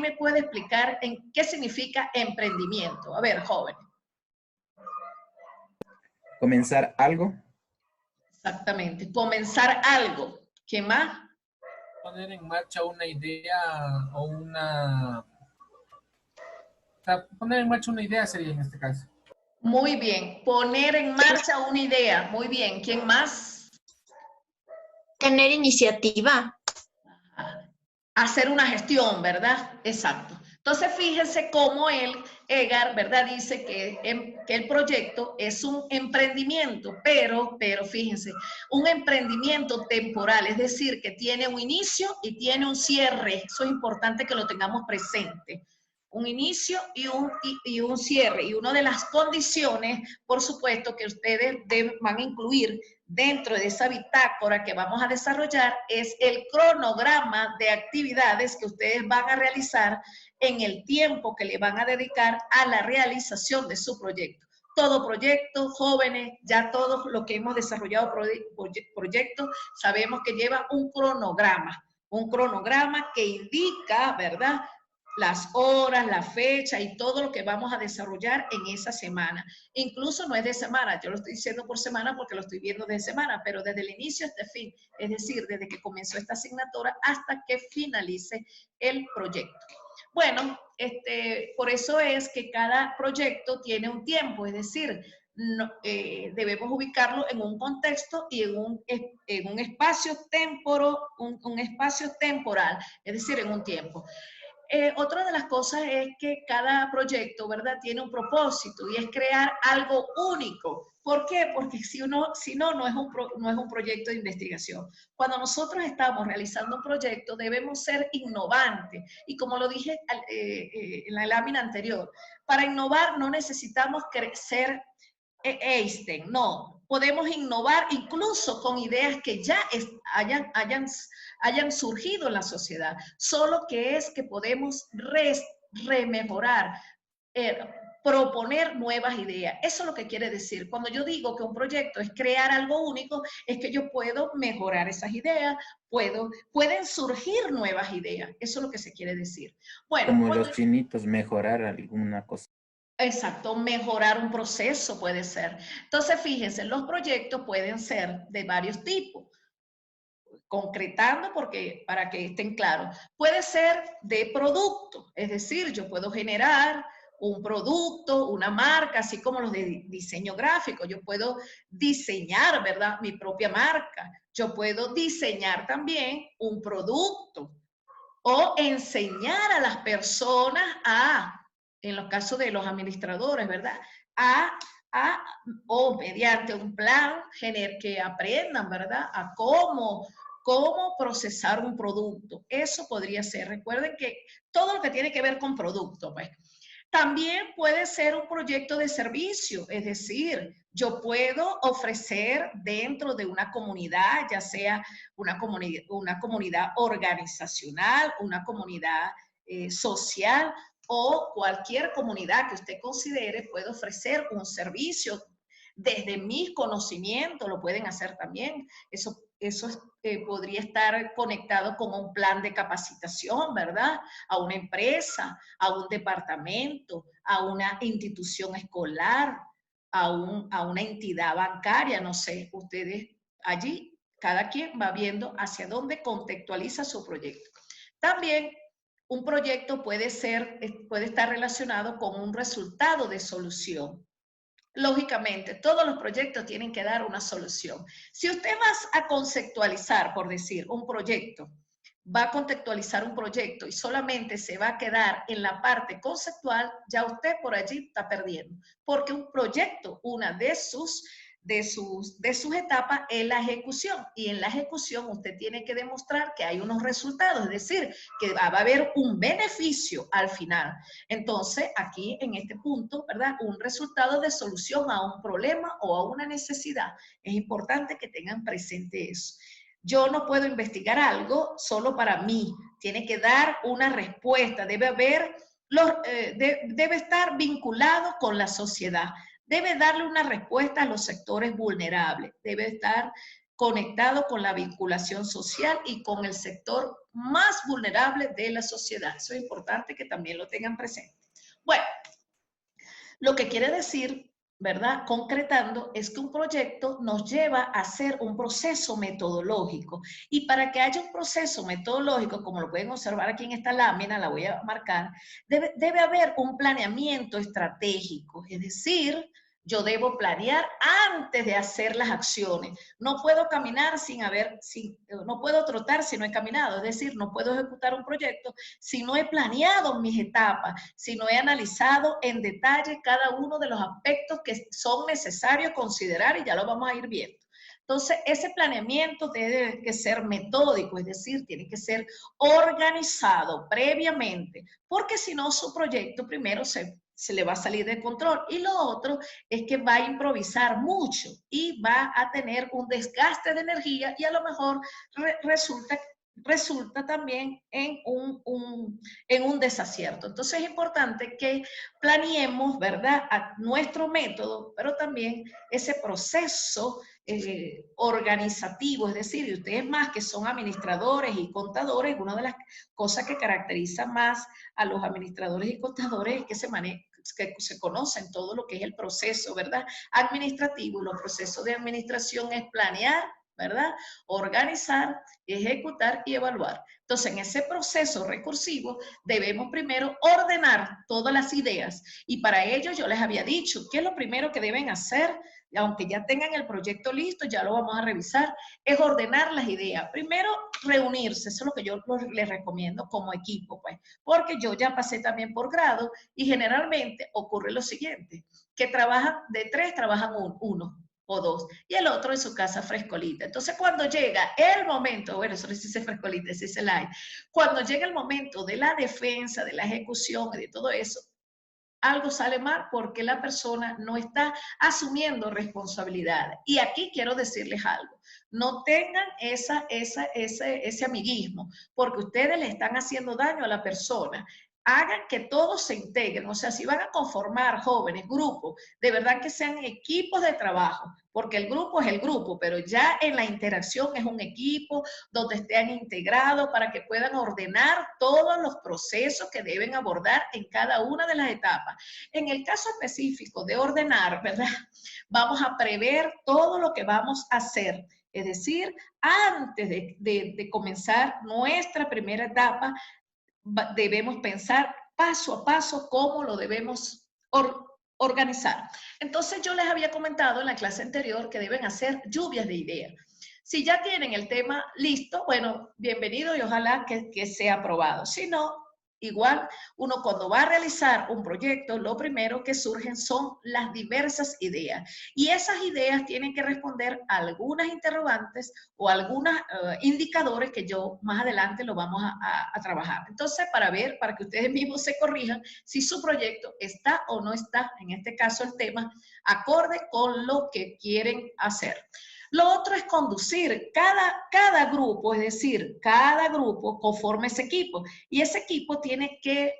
me puede explicar en qué significa emprendimiento? A ver, joven. Comenzar algo. Exactamente, comenzar algo. ¿Qué más? Poner en marcha una idea o una... O sea, poner en marcha una idea sería en este caso. Muy bien, poner en marcha una idea. Muy bien, ¿quién más? Tener iniciativa. Hacer una gestión, ¿verdad? Exacto. Entonces, fíjense cómo Edgar, ¿verdad? Dice que el proyecto es un emprendimiento, pero fíjense, un emprendimiento temporal, es decir, que tiene un inicio y tiene un cierre. Eso es importante que lo tengamos presente. Un inicio y un cierre. Y una de las condiciones, por supuesto, que ustedes van a incluir dentro de esa bitácora que vamos a desarrollar es el cronograma de actividades que ustedes van a realizar en el tiempo que le van a dedicar a la realización de su proyecto. Todo proyecto, jóvenes, ya todos los que hemos desarrollado proyectos, sabemos que lleva un cronograma que indica, ¿verdad?, las horas, la fecha y todo lo que vamos a desarrollar en esa semana. Incluso no es de semana, yo lo estoy diciendo por semana porque lo estoy viendo de semana, pero desde el inicio hasta el fin, es decir, desde que comenzó esta asignatura hasta que finalice el proyecto. Bueno, por eso es que cada proyecto tiene un tiempo, es decir, debemos ubicarlo en un contexto y en un espacio un espacio temporal, es decir, en un tiempo. Otra de las cosas es que cada proyecto, ¿verdad?, tiene un propósito y es crear algo único. ¿Por qué? Porque si no, no es un proyecto de investigación. Cuando nosotros estamos realizando un proyecto, debemos ser innovantes. Y como lo dije en la lámina anterior, para innovar no necesitamos ser Einstein, no. Podemos innovar incluso con ideas que ya hayan surgido en la sociedad, solo que es que podemos remejorar, proponer nuevas ideas. Eso es lo que quiere decir. Cuando yo digo que un proyecto es crear algo único, es que yo puedo mejorar esas ideas, pueden surgir nuevas ideas. Eso es lo que se quiere decir. Bueno, Como los chinitos, mejorar alguna cosa. Exacto, mejorar un proceso puede ser. Entonces, fíjense, los proyectos pueden ser de varios tipos. Concretando, porque para que estén claros, puede ser de producto, es decir, yo puedo generar un producto, una marca, así como los de diseño gráfico. Yo puedo diseñar, ¿verdad?, mi propia marca. Yo puedo diseñar también un producto o enseñar a las personas en los casos de los administradores, ¿verdad?, o mediante un plan que aprendan, ¿verdad?, a cómo procesar un producto. Eso podría ser. Recuerden que todo lo que tiene que ver con producto, pues. También puede ser un proyecto de servicio, es decir, yo puedo ofrecer dentro de una comunidad, ya sea una comunidad organizacional, una comunidad social o cualquier comunidad que usted considere, puede ofrecer un servicio desde mis conocimientos, lo pueden hacer también. Eso podría estar conectado con un plan de capacitación, ¿verdad? A una empresa, a un departamento, a una institución escolar, a una entidad bancaria, no sé, ustedes allí, cada quien va viendo hacia dónde contextualiza su proyecto. También un proyecto puede estar relacionado con un resultado de solución. Lógicamente, todos los proyectos tienen que dar una solución. Si usted va a conceptualizar, por decir, un proyecto, va a contextualizar un proyecto y solamente se va a quedar en la parte conceptual, ya usted por allí está perdiendo. Porque un proyecto, una de sus etapas es la ejecución. Y en la ejecución usted tiene que demostrar que hay unos resultados, es decir, que va a haber un beneficio al final. Entonces, aquí en este punto, ¿verdad?, un resultado de solución a un problema o a una necesidad. Es importante que tengan presente eso. Yo no puedo investigar algo solo para mí. Tiene que dar una respuesta. Debe estar vinculado con la sociedad. Debe darle una respuesta a los sectores vulnerables. Debe estar conectado con la vinculación social y con el sector más vulnerable de la sociedad. Eso es importante que también lo tengan presente. Bueno, lo que quiere decir, ¿verdad?, concretando, es que un proyecto nos lleva a hacer un proceso metodológico. Y para que haya un proceso metodológico, como lo pueden observar aquí en esta lámina, la voy a marcar, debe haber un planeamiento estratégico. Es decir, yo debo planear antes de hacer las acciones. No puedo caminar no puedo trotar si no he caminado. Es decir, no puedo ejecutar un proyecto si no he planeado mis etapas, si no he analizado en detalle cada uno de los aspectos que son necesarios considerar, y ya lo vamos a ir viendo. Entonces, ese planeamiento debe que ser metódico, es decir, tiene que ser organizado previamente, porque si no, su proyecto primero se le va a salir de control. Y lo otro es que va a improvisar mucho y va a tener un desgaste de energía y a lo mejor resulta también en un desacierto. Entonces es importante que planeemos, ¿verdad?, a nuestro método, pero también ese proceso organizativo, es decir, ustedes más que son administradores y contadores, una de las cosas que caracteriza más a los administradores y contadores es que se conocen todo lo que es el proceso, ¿verdad?, administrativo. Los procesos de administración es planear, ¿verdad? Organizar, ejecutar y evaluar. Entonces, en ese proceso recursivo debemos primero ordenar todas las ideas y para ello yo les había dicho que lo primero que deben hacer, aunque ya tengan el proyecto listo, ya lo vamos a revisar, es ordenar las ideas. Primero, reunirse, eso es lo que yo les recomiendo como equipo, pues, porque yo ya pasé también por grado y generalmente ocurre lo siguiente, que trabajan de 3, trabajan uno o 2, y el otro en su casa frescolita. Entonces, cuando llega el momento, bueno, eso no se dice frescolita, se dice live, cuando llega el momento de la defensa, de la ejecución y de todo eso, algo sale mal porque la persona no está asumiendo responsabilidad. Y aquí quiero decirles algo, no tengan ese amiguismo, porque ustedes le están haciendo daño a la persona. Hagan que todos se integren, o sea, si van a conformar jóvenes, grupos, de verdad que sean equipos de trabajo, porque el grupo es el grupo, pero ya en la interacción es un equipo donde estén integrados para que puedan ordenar todos los procesos que deben abordar en cada una de las etapas. En el caso específico de ordenar, ¿verdad? Vamos a prever todo lo que vamos a hacer. Es decir, antes de comenzar nuestra primera etapa, debemos pensar paso a paso cómo lo debemos organizar. Entonces yo les había comentado en la clase anterior que deben hacer lluvias de ideas. Si ya tienen el tema listo, bueno, bienvenido y ojalá que sea aprobado. Si no, igual uno cuando va a realizar un proyecto, lo primero que surgen son las diversas ideas. Y esas ideas tienen que responder a algunas interrogantes o algunos indicadores que yo más adelante lo vamos a trabajar. Entonces, para ver, para que ustedes mismos se corrijan si su proyecto está o no está, en este caso el tema, acorde con lo que quieren hacer. Lo otro es conducir cada grupo, es decir, cada grupo conforma ese equipo. Y ese equipo tiene que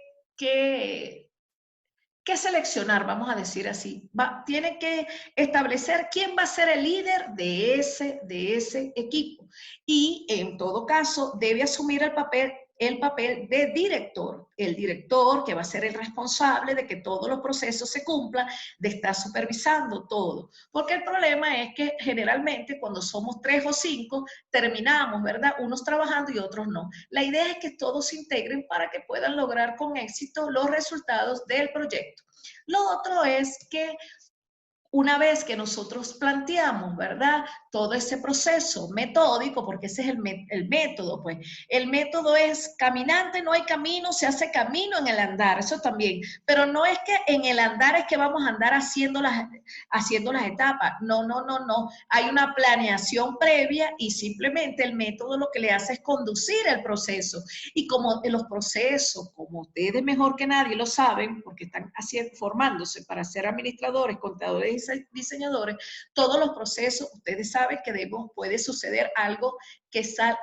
seleccionar, vamos a decir así. Tiene que establecer quién va a ser el líder de ese equipo. Y en todo caso, debe asumir el papel de director. El director que va a ser el responsable de que todos los procesos se cumplan, de estar supervisando todo. Porque el problema es que generalmente cuando somos 3 o 5, terminamos, ¿verdad? Unos trabajando y otros no. La idea es que todos se integren para que puedan lograr con éxito los resultados del proyecto. Lo otro es que una vez que nosotros planteamos, ¿verdad? Todo ese proceso metódico, porque ese es el método, pues. El método es caminante, no hay camino, se hace camino en el andar, eso también. Pero no es que en el andar es que vamos a andar haciendo las etapas. No. Hay una planeación previa y simplemente el método lo que le hace es conducir el proceso. Y como en los procesos, como ustedes mejor que nadie lo saben, porque están formándose para ser administradores, contadores, diseñadores, todos los procesos, ustedes saben que puede suceder algo que sea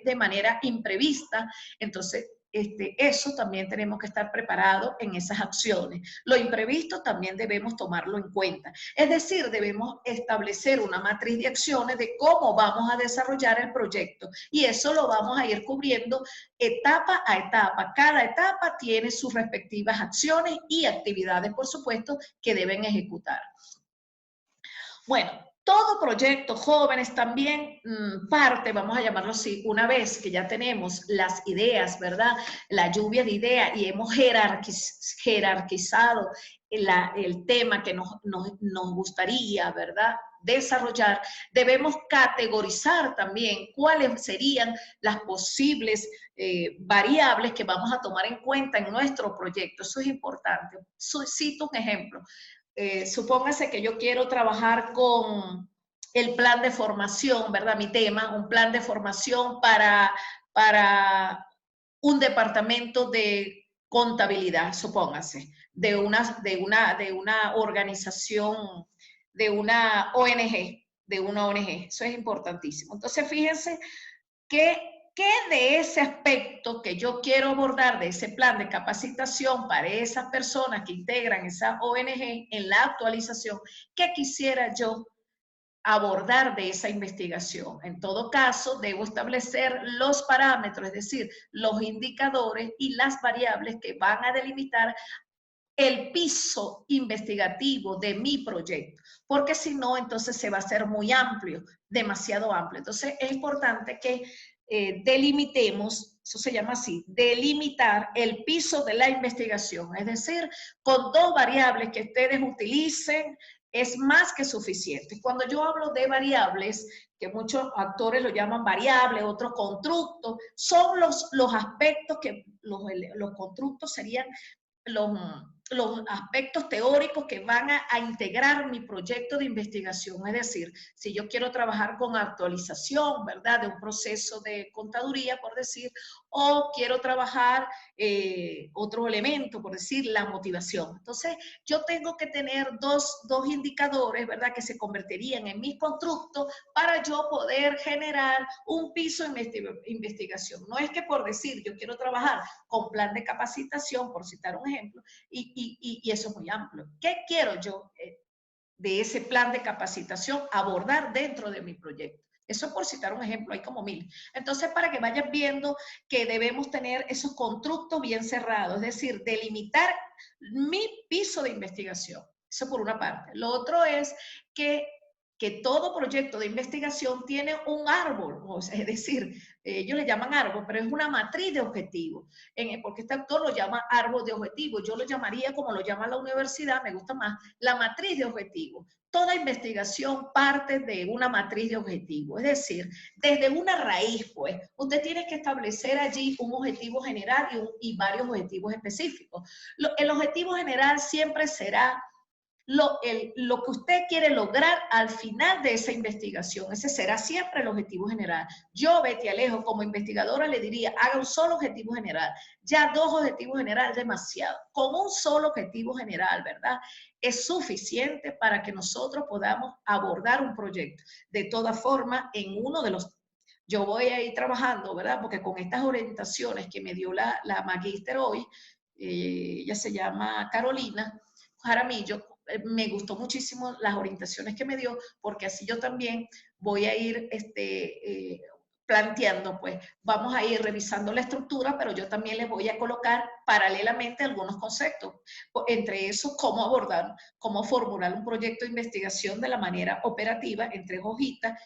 de manera imprevista, entonces eso también tenemos que estar preparados en esas acciones. Lo imprevisto también debemos tomarlo en cuenta. Es decir, debemos establecer una matriz de acciones de cómo vamos a desarrollar el proyecto y eso lo vamos a ir cubriendo etapa a etapa. Cada etapa tiene sus respectivas acciones y actividades, por supuesto, que deben ejecutar. Bueno, todo proyecto, jóvenes, también parte, vamos a llamarlo así, una vez que ya tenemos las ideas, ¿verdad? La lluvia de ideas y hemos jerarquizado el tema que nos gustaría, ¿verdad?, desarrollar, debemos categorizar también cuáles serían las posibles variables que vamos a tomar en cuenta en nuestro proyecto. Eso es importante. Cito un ejemplo. Supóngase que yo quiero trabajar con el plan de formación, ¿verdad? Mi tema, un plan de formación para un departamento de contabilidad, supóngase, de una organización, de una ONG, Eso es importantísimo. Entonces, fíjense que ¿qué de ese aspecto que yo quiero abordar de ese plan de capacitación para esas personas que integran esa ONG en la actualización, qué quisiera yo abordar de esa investigación? En todo caso, debo establecer los parámetros, es decir, los indicadores y las variables que van a delimitar el piso investigativo de mi proyecto, porque si no, entonces se va a hacer muy amplio, demasiado amplio. Entonces es importante que delimitemos, eso se llama así, delimitar el piso de la investigación, es decir, con 2 variables que ustedes utilicen, es más que suficiente. Cuando yo hablo de variables, que muchos actores lo llaman variables, otros constructos, son los aspectos que, los constructos serían los aspectos teóricos que van a integrar mi proyecto de investigación. Es decir, si yo quiero trabajar con actualización, ¿verdad?, de un proceso de contaduría, por decir, o quiero trabajar otro elemento, por decir, la motivación. Entonces, yo tengo que tener dos indicadores, ¿verdad?, que se convertirían en mis constructos para yo poder generar un piso de investigación. No es que por decir, yo quiero trabajar con plan de capacitación, por citar un ejemplo, y eso es muy amplio. ¿Qué quiero yo de ese plan de capacitación abordar dentro de mi proyecto? Eso por citar un ejemplo, hay como 1000. Entonces, para que vayan viendo que debemos tener esos constructos bien cerrados, es decir, delimitar mi piso de investigación. Eso por una parte. Lo otro es que todo proyecto de investigación tiene un árbol, o sea, es decir, ellos le llaman árbol, pero es una matriz de objetivos, porque este autor lo llama árbol de objetivos, yo lo llamaría, como lo llama la universidad, me gusta más, la matriz de objetivos. Toda investigación parte de una matriz de objetivos, es decir, desde una raíz, pues, usted tiene que establecer allí un objetivo general y varios objetivos específicos. El objetivo general siempre será lo que usted quiere lograr al final de esa investigación. Ese será siempre el objetivo general. Yo, Betty Alejo, como investigadora, le diría, haga un solo objetivo general. Ya 2 objetivos generales es demasiado. Con un solo objetivo general, ¿verdad?, es suficiente para que nosotros podamos abordar un proyecto. De todas formas, en uno de los... Yo voy a ir trabajando, ¿verdad?, porque con estas orientaciones que me dio la magíster hoy, ella se llama Carolina Jaramillo, me gustó muchísimo las orientaciones que me dio, porque así yo también voy a ir planteando, pues vamos a ir revisando la estructura, pero yo también les voy a colocar paralelamente algunos conceptos, entre esos cómo abordar, cómo formular un proyecto de investigación de la manera operativa, en 3 hojitas,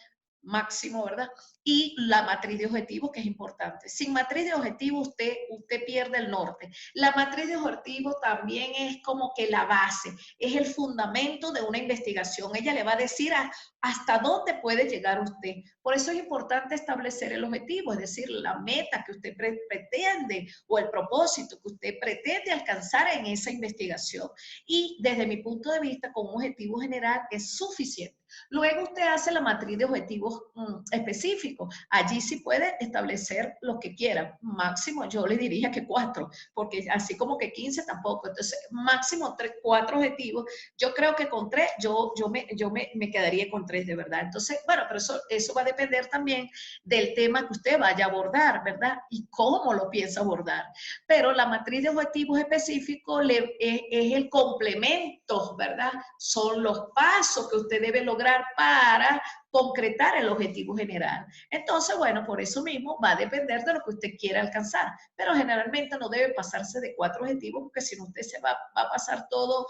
máximo, ¿verdad? Y la matriz de objetivos, que es importante. Sin matriz de objetivos usted pierde el norte. La matriz de objetivos también es como que la base, es el fundamento de una investigación. Ella le va a decir hasta dónde puede llegar usted. Por eso es importante establecer el objetivo, es decir, la meta que usted pretende o el propósito que usted pretende alcanzar en esa investigación. Y desde mi punto de vista, con un objetivo general es suficiente. Luego usted hace la matriz de objetivos específicos. Allí sí puede establecer lo que quiera. Máximo yo le diría que 4, porque así como que 15 tampoco. Entonces, máximo 4 objetivos. Yo creo que con 3, yo me quedaría con 3 de verdad. Entonces, bueno, pero eso va a depender también del tema que usted vaya a abordar, ¿verdad? Y cómo lo piensa abordar. Pero la matriz de objetivos específicos es el complemento, ¿verdad? Son los pasos que usted debe lograr para concretar el objetivo general. Entonces, bueno, por eso mismo va a depender de lo que usted quiera alcanzar, pero generalmente no debe pasarse de 4 objetivos, porque si no usted se va a pasar todo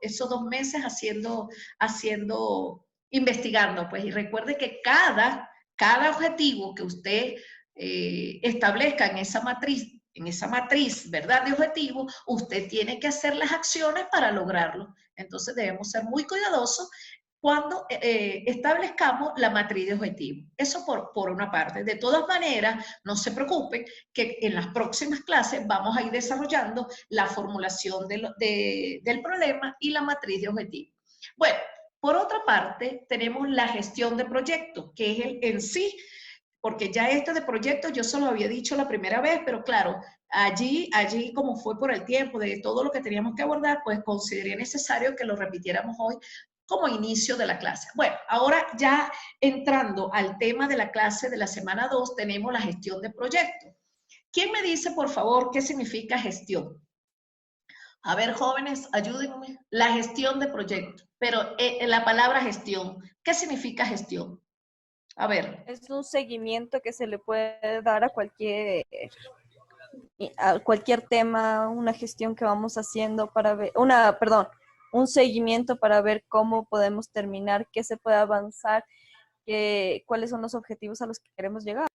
esos 2 meses investigando, pues, y recuerde que cada objetivo que usted establezca en esa matriz, ¿verdad?, de objetivos, usted tiene que hacer las acciones para lograrlo. Entonces debemos ser muy cuidadosos cuando establezcamos la matriz de objetivos. Eso por una parte. De todas maneras, no se preocupen que en las próximas clases vamos a ir desarrollando la formulación del problema y la matriz de objetivos. Bueno, por otra parte, tenemos la gestión de proyectos, que es en sí, porque ya este de proyectos yo se lo había dicho la primera vez, pero claro, allí como fue por el tiempo de todo lo que teníamos que abordar, pues consideré necesario que lo repitiéramos hoy como inicio de la clase. Bueno, ahora ya entrando al tema de la clase de la semana 2, tenemos la gestión de proyectos. ¿Quién me dice, por favor, qué significa gestión? A ver, jóvenes, ayúdenme. La gestión de proyectos, pero la palabra gestión, ¿qué significa gestión? A ver. Es un seguimiento que se le puede dar a cualquier cualquier tema, una gestión que vamos haciendo para ver, un seguimiento para ver cómo podemos terminar, qué se puede avanzar, cuáles son los objetivos a los que queremos llegar.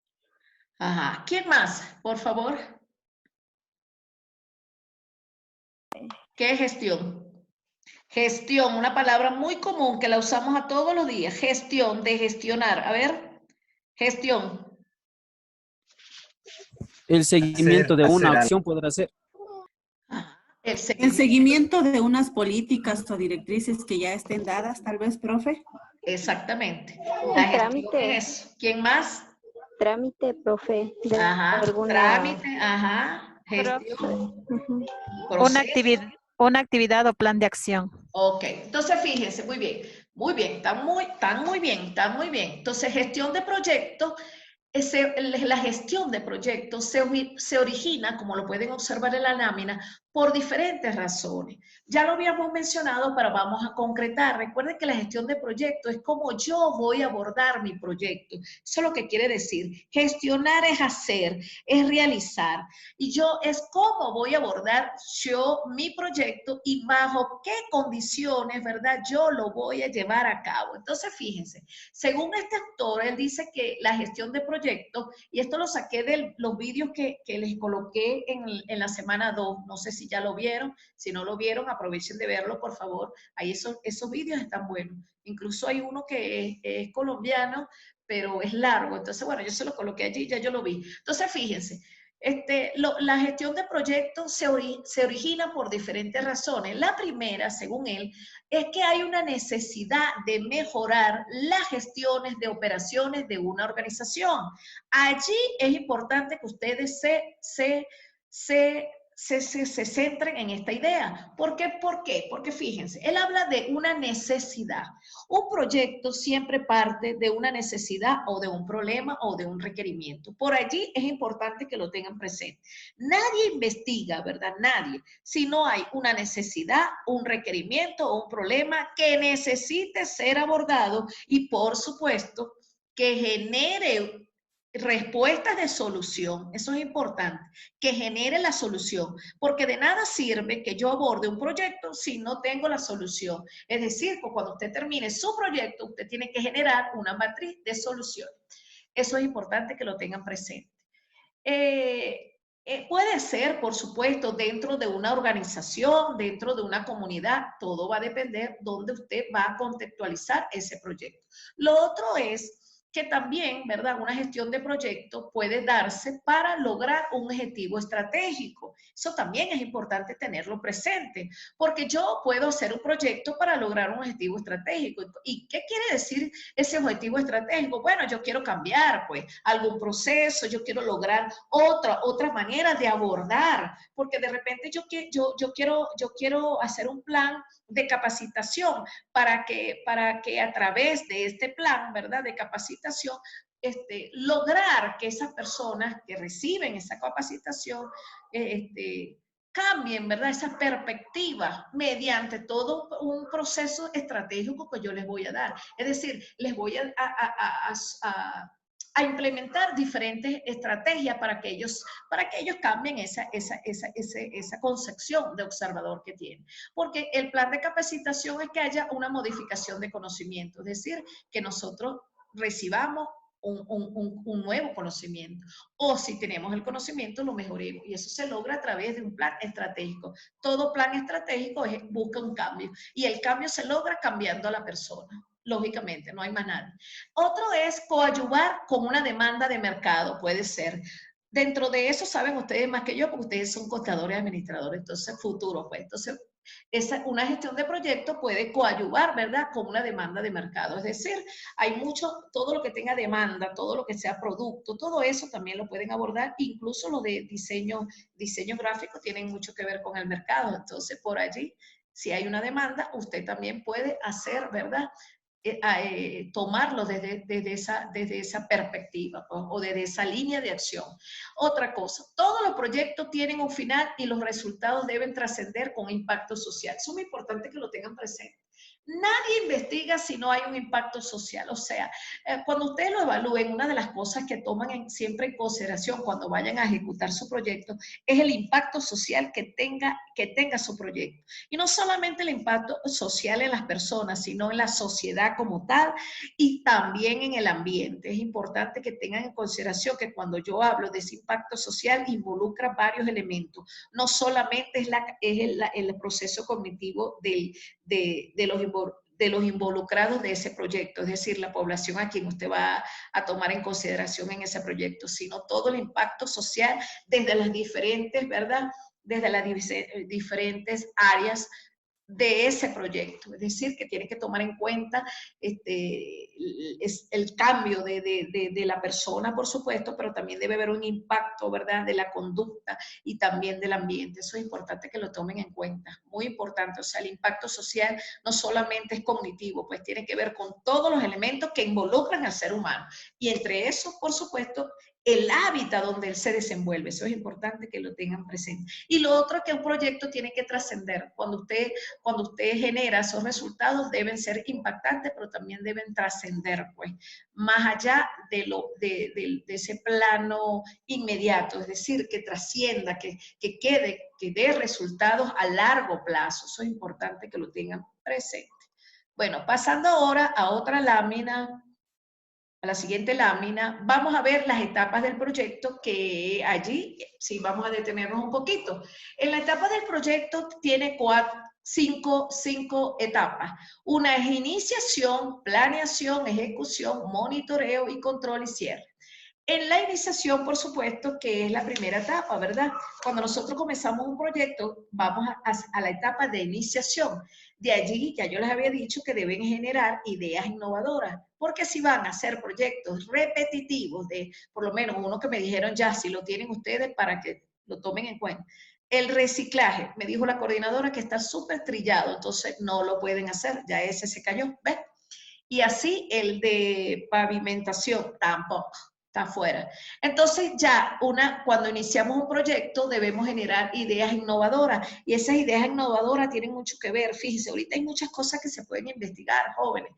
Ajá. ¿Quién más, por favor? ¿Qué es gestión? Gestión, una palabra muy común que la usamos a todos los días. Gestión, de gestionar. A ver, gestión. El seguimiento de una hacer acción podrá ser. El El seguimiento de unas políticas o directrices que ya estén dadas, tal vez, profe. Exactamente. La gestión Trámite. es. ¿Quién más? Trámite, profe. De Ajá. alguna... Trámite, ajá. Gestión. Ujú. Proceso. Una actividad o plan de acción. Ok, entonces fíjense, muy bien, están muy bien. Entonces, gestión de proyectos, la gestión de proyectos se origina, como lo pueden observar en la lámina, por diferentes razones. Ya lo habíamos mencionado, pero vamos a concretar. Recuerden que la gestión de proyectos es como yo voy a abordar mi proyecto. Eso es lo que quiere decir. Gestionar es hacer, es realizar. Y yo es cómo voy a abordar yo mi proyecto y bajo qué condiciones, ¿verdad? Yo lo voy a llevar a cabo. Entonces, fíjense, según este autor, él dice que la gestión de proyectos, y esto lo saqué de los vídeos que les coloqué en la semana 2, no sé si ya lo vieron, si no lo vieron, aprovechen de verlo, por favor. Ahí esos vídeos están buenos. Incluso hay uno que es colombiano, pero es largo. Entonces, bueno, yo se lo coloqué allí, ya yo lo vi. Entonces, fíjense, la gestión de proyectos se origina por diferentes razones. La primera, según él, es que hay una necesidad de mejorar las gestiones de operaciones de una organización. Allí es importante que ustedes se centren en esta idea. ¿Por qué? Porque fíjense, él habla de una necesidad. Un proyecto siempre parte de una necesidad o de un problema o de un requerimiento. Por allí es importante que lo tengan presente. Nadie investiga, ¿verdad? Nadie. Si no hay una necesidad, un requerimiento o un problema que necesite ser abordado y, por supuesto, que genere respuestas de solución, eso es importante, que genere la solución, porque de nada sirve que yo aborde un proyecto si no tengo la solución. Es decir, pues cuando usted termine su proyecto, usted tiene que generar una matriz de soluciones. Eso es importante que lo tengan presente. Puede ser, por supuesto, dentro de una organización, dentro de una comunidad, todo va a depender dónde usted va a contextualizar ese proyecto. Lo otro es que también, ¿verdad? Una gestión de proyecto puede darse para lograr un objetivo estratégico. Eso también es importante tenerlo presente, porque yo puedo hacer un proyecto para lograr un objetivo estratégico. ¿Y qué quiere decir ese objetivo estratégico? Bueno, yo quiero cambiar, pues, algún proceso, yo quiero lograr otra manera de abordar, porque de repente yo quiero hacer un plan de capacitación para que a través de este plan, ¿verdad?, de capacitación, lograr que esas personas que reciben esa capacitación cambien, ¿verdad?, esa perspectiva mediante todo un proceso estratégico que yo les voy a dar. Es decir, les voy a implementar diferentes estrategias para que ellos cambien esa concepción de observador que tienen. Porque el plan de capacitación es que haya una modificación de conocimiento, es decir, que nosotros recibamos un nuevo conocimiento. O si tenemos el conocimiento, lo mejoremos. Y eso se logra a través de un plan estratégico. Todo plan estratégico busca un cambio. Y el cambio se logra cambiando a la persona. Lógicamente, no hay más nada. Otro es coadyuvar con una demanda de mercado, puede ser. Dentro de eso saben ustedes más que yo, porque ustedes son contadores y administradores, entonces futuro, pues. Entonces, una gestión de proyecto puede coadyuvar, ¿verdad?, con una demanda de mercado. Es decir, hay todo lo que tenga demanda, todo lo que sea producto, todo eso también lo pueden abordar, incluso lo de diseño gráfico tienen mucho que ver con el mercado. Entonces, por allí, si hay una demanda, usted también puede hacer, ¿verdad?, tomarlo desde esa perspectiva, pues, o desde esa línea de acción. Otra cosa, todos los proyectos tienen un final y los resultados deben trascender con impacto social. Eso es muy importante que lo tengan presente. Nadie investiga si no hay un impacto social. O sea, cuando ustedes lo evalúen, una de las cosas que toman siempre en consideración cuando vayan a ejecutar su proyecto es el impacto social que tenga su proyecto. Y no solamente el impacto social en las personas, sino en la sociedad como tal y también en el ambiente. Es importante que tengan en consideración que cuando yo hablo de ese impacto social involucra varios elementos. No solamente es el proceso cognitivo de los involucrados de ese proyecto, es decir, la población a quien usted va a tomar en consideración en ese proyecto, sino todo el impacto social desde las diferentes, ¿verdad? Desde las diferentes áreas de ese proyecto. Es decir, que tiene que tomar en cuenta el cambio de la persona, por supuesto, pero también debe haber un impacto, ¿verdad?, de la conducta y también del ambiente. Eso es importante que lo tomen en cuenta, muy importante. O sea, el impacto social no solamente es cognitivo, pues tiene que ver con todos los elementos que involucran al ser humano. Y entre esos, por supuesto, el hábitat donde él se desenvuelve. Eso es importante que lo tengan presente. Y lo otro es que un proyecto tiene que trascender. Cuando usted genera esos resultados, deben ser impactantes, pero también deben trascender, pues, más allá de ese plano inmediato, es decir, que trascienda, que quede, que dé resultados a largo plazo. Eso es importante que lo tengan presente. Bueno, pasando ahora a otra lámina, a la siguiente lámina, vamos a ver las etapas del proyecto, que allí sí vamos a detenernos un poquito. En la etapa del proyecto tiene cinco etapas. Una es iniciación, planeación, ejecución, monitoreo y control y cierre. En la iniciación, por supuesto, que es la primera etapa, ¿verdad? Cuando nosotros comenzamos un proyecto, vamos a la etapa de iniciación. De allí, ya yo les había dicho que deben generar ideas innovadoras, porque si van a hacer proyectos repetitivos, por lo menos uno que me dijeron ya, si lo tienen ustedes para que lo tomen en cuenta. El reciclaje, me dijo la coordinadora que está súper trillado, entonces no lo pueden hacer, ya ese se cayó, ¿ves? Y así el de pavimentación, tampoco. Está afuera. Entonces ya cuando iniciamos un proyecto debemos generar ideas innovadoras y esas ideas innovadoras tienen mucho que ver. Fíjense, ahorita hay muchas cosas que se pueden investigar, jóvenes.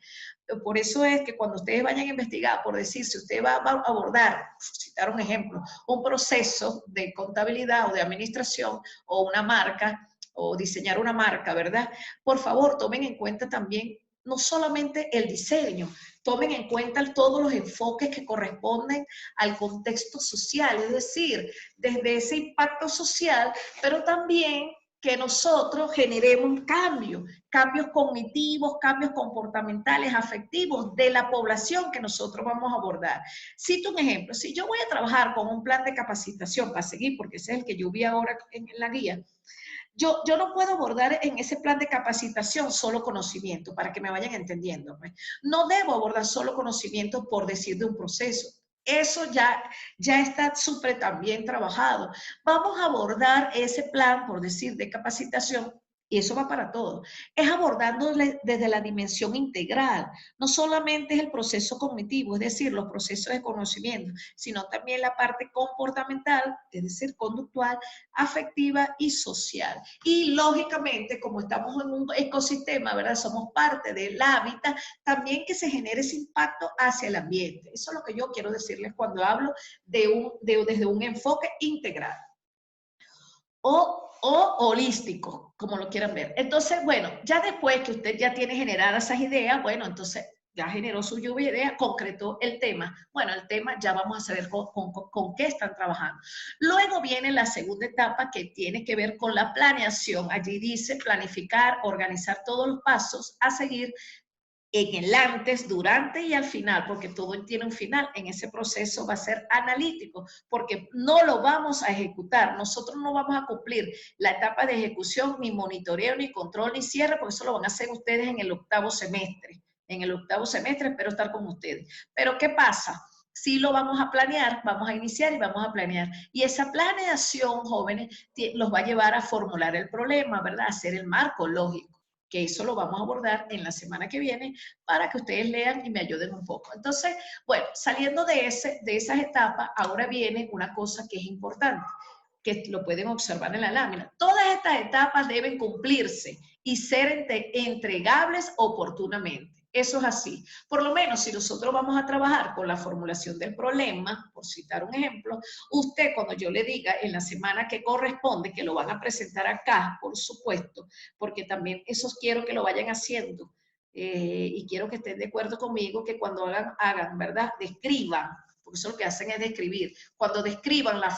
Por eso es que cuando ustedes vayan a investigar, por decir, si usted va a abordar, citar un ejemplo, un proceso de contabilidad o de administración o una marca o diseñar una marca, ¿verdad? Por favor, tomen en cuenta también no solamente el diseño, tomen en cuenta todos los enfoques que corresponden al contexto social, es decir, desde ese impacto social, pero también que nosotros generemos cambios cognitivos, cambios comportamentales, afectivos de la población que nosotros vamos a abordar. Cito un ejemplo, si yo voy a trabajar con un plan de capacitación para seguir, porque ese es el que yo vi ahora en la guía, yo no puedo abordar en ese plan de capacitación solo conocimiento, para que me vayan entendiendo. Pues. No debo abordar solo conocimiento por decir de un proceso. Eso ya está súper también trabajado. Vamos a abordar ese plan, por decir, de capacitación, y eso va para todo, es abordando desde la dimensión integral. No solamente es el proceso cognitivo, es decir, los procesos de conocimiento, sino también la parte comportamental, es decir, conductual, afectiva y social. Y lógicamente, como estamos en un ecosistema, ¿verdad? Somos parte del hábitat, también que se genere ese impacto hacia el ambiente. Eso es lo que yo quiero decirles cuando hablo desde un enfoque integral. O holístico, como lo quieran ver. Entonces, bueno, ya después que usted ya tiene generadas esas ideas, bueno, entonces ya generó su lluvia de ideas, concretó el tema. Bueno, el tema ya vamos a saber con qué están trabajando. Luego viene la segunda etapa que tiene que ver con la planeación. Allí dice planificar, organizar todos los pasos a seguir en el antes, durante y al final, porque todo tiene un final. En ese proceso va a ser analítico, porque no lo vamos a ejecutar. Nosotros no vamos a cumplir la etapa de ejecución, ni monitoreo, ni control, ni cierre, porque eso lo van a hacer ustedes en el octavo semestre. En el octavo semestre espero estar con ustedes. Pero ¿qué pasa? Sí lo vamos a planear, vamos a iniciar y vamos a planear. Y esa planeación, jóvenes, los va a llevar a formular el problema, ¿verdad? A hacer el marco lógico, que eso lo vamos a abordar en la semana que viene para que ustedes lean y me ayuden un poco. Entonces, bueno, saliendo de esas etapas, ahora viene una cosa que es importante. que lo pueden observar en la lámina. Todas estas etapas deben cumplirse y ser entregables oportunamente. Eso es así. Por lo menos si nosotros vamos a trabajar con la formulación del problema, por citar un ejemplo, usted cuando yo le diga en la semana que corresponde, que lo van a presentar acá, por supuesto, porque también esos quiero que lo vayan haciendo y quiero que estén de acuerdo conmigo que cuando hagan, ¿verdad? Describan, porque eso lo que hacen es describir. Cuando describan la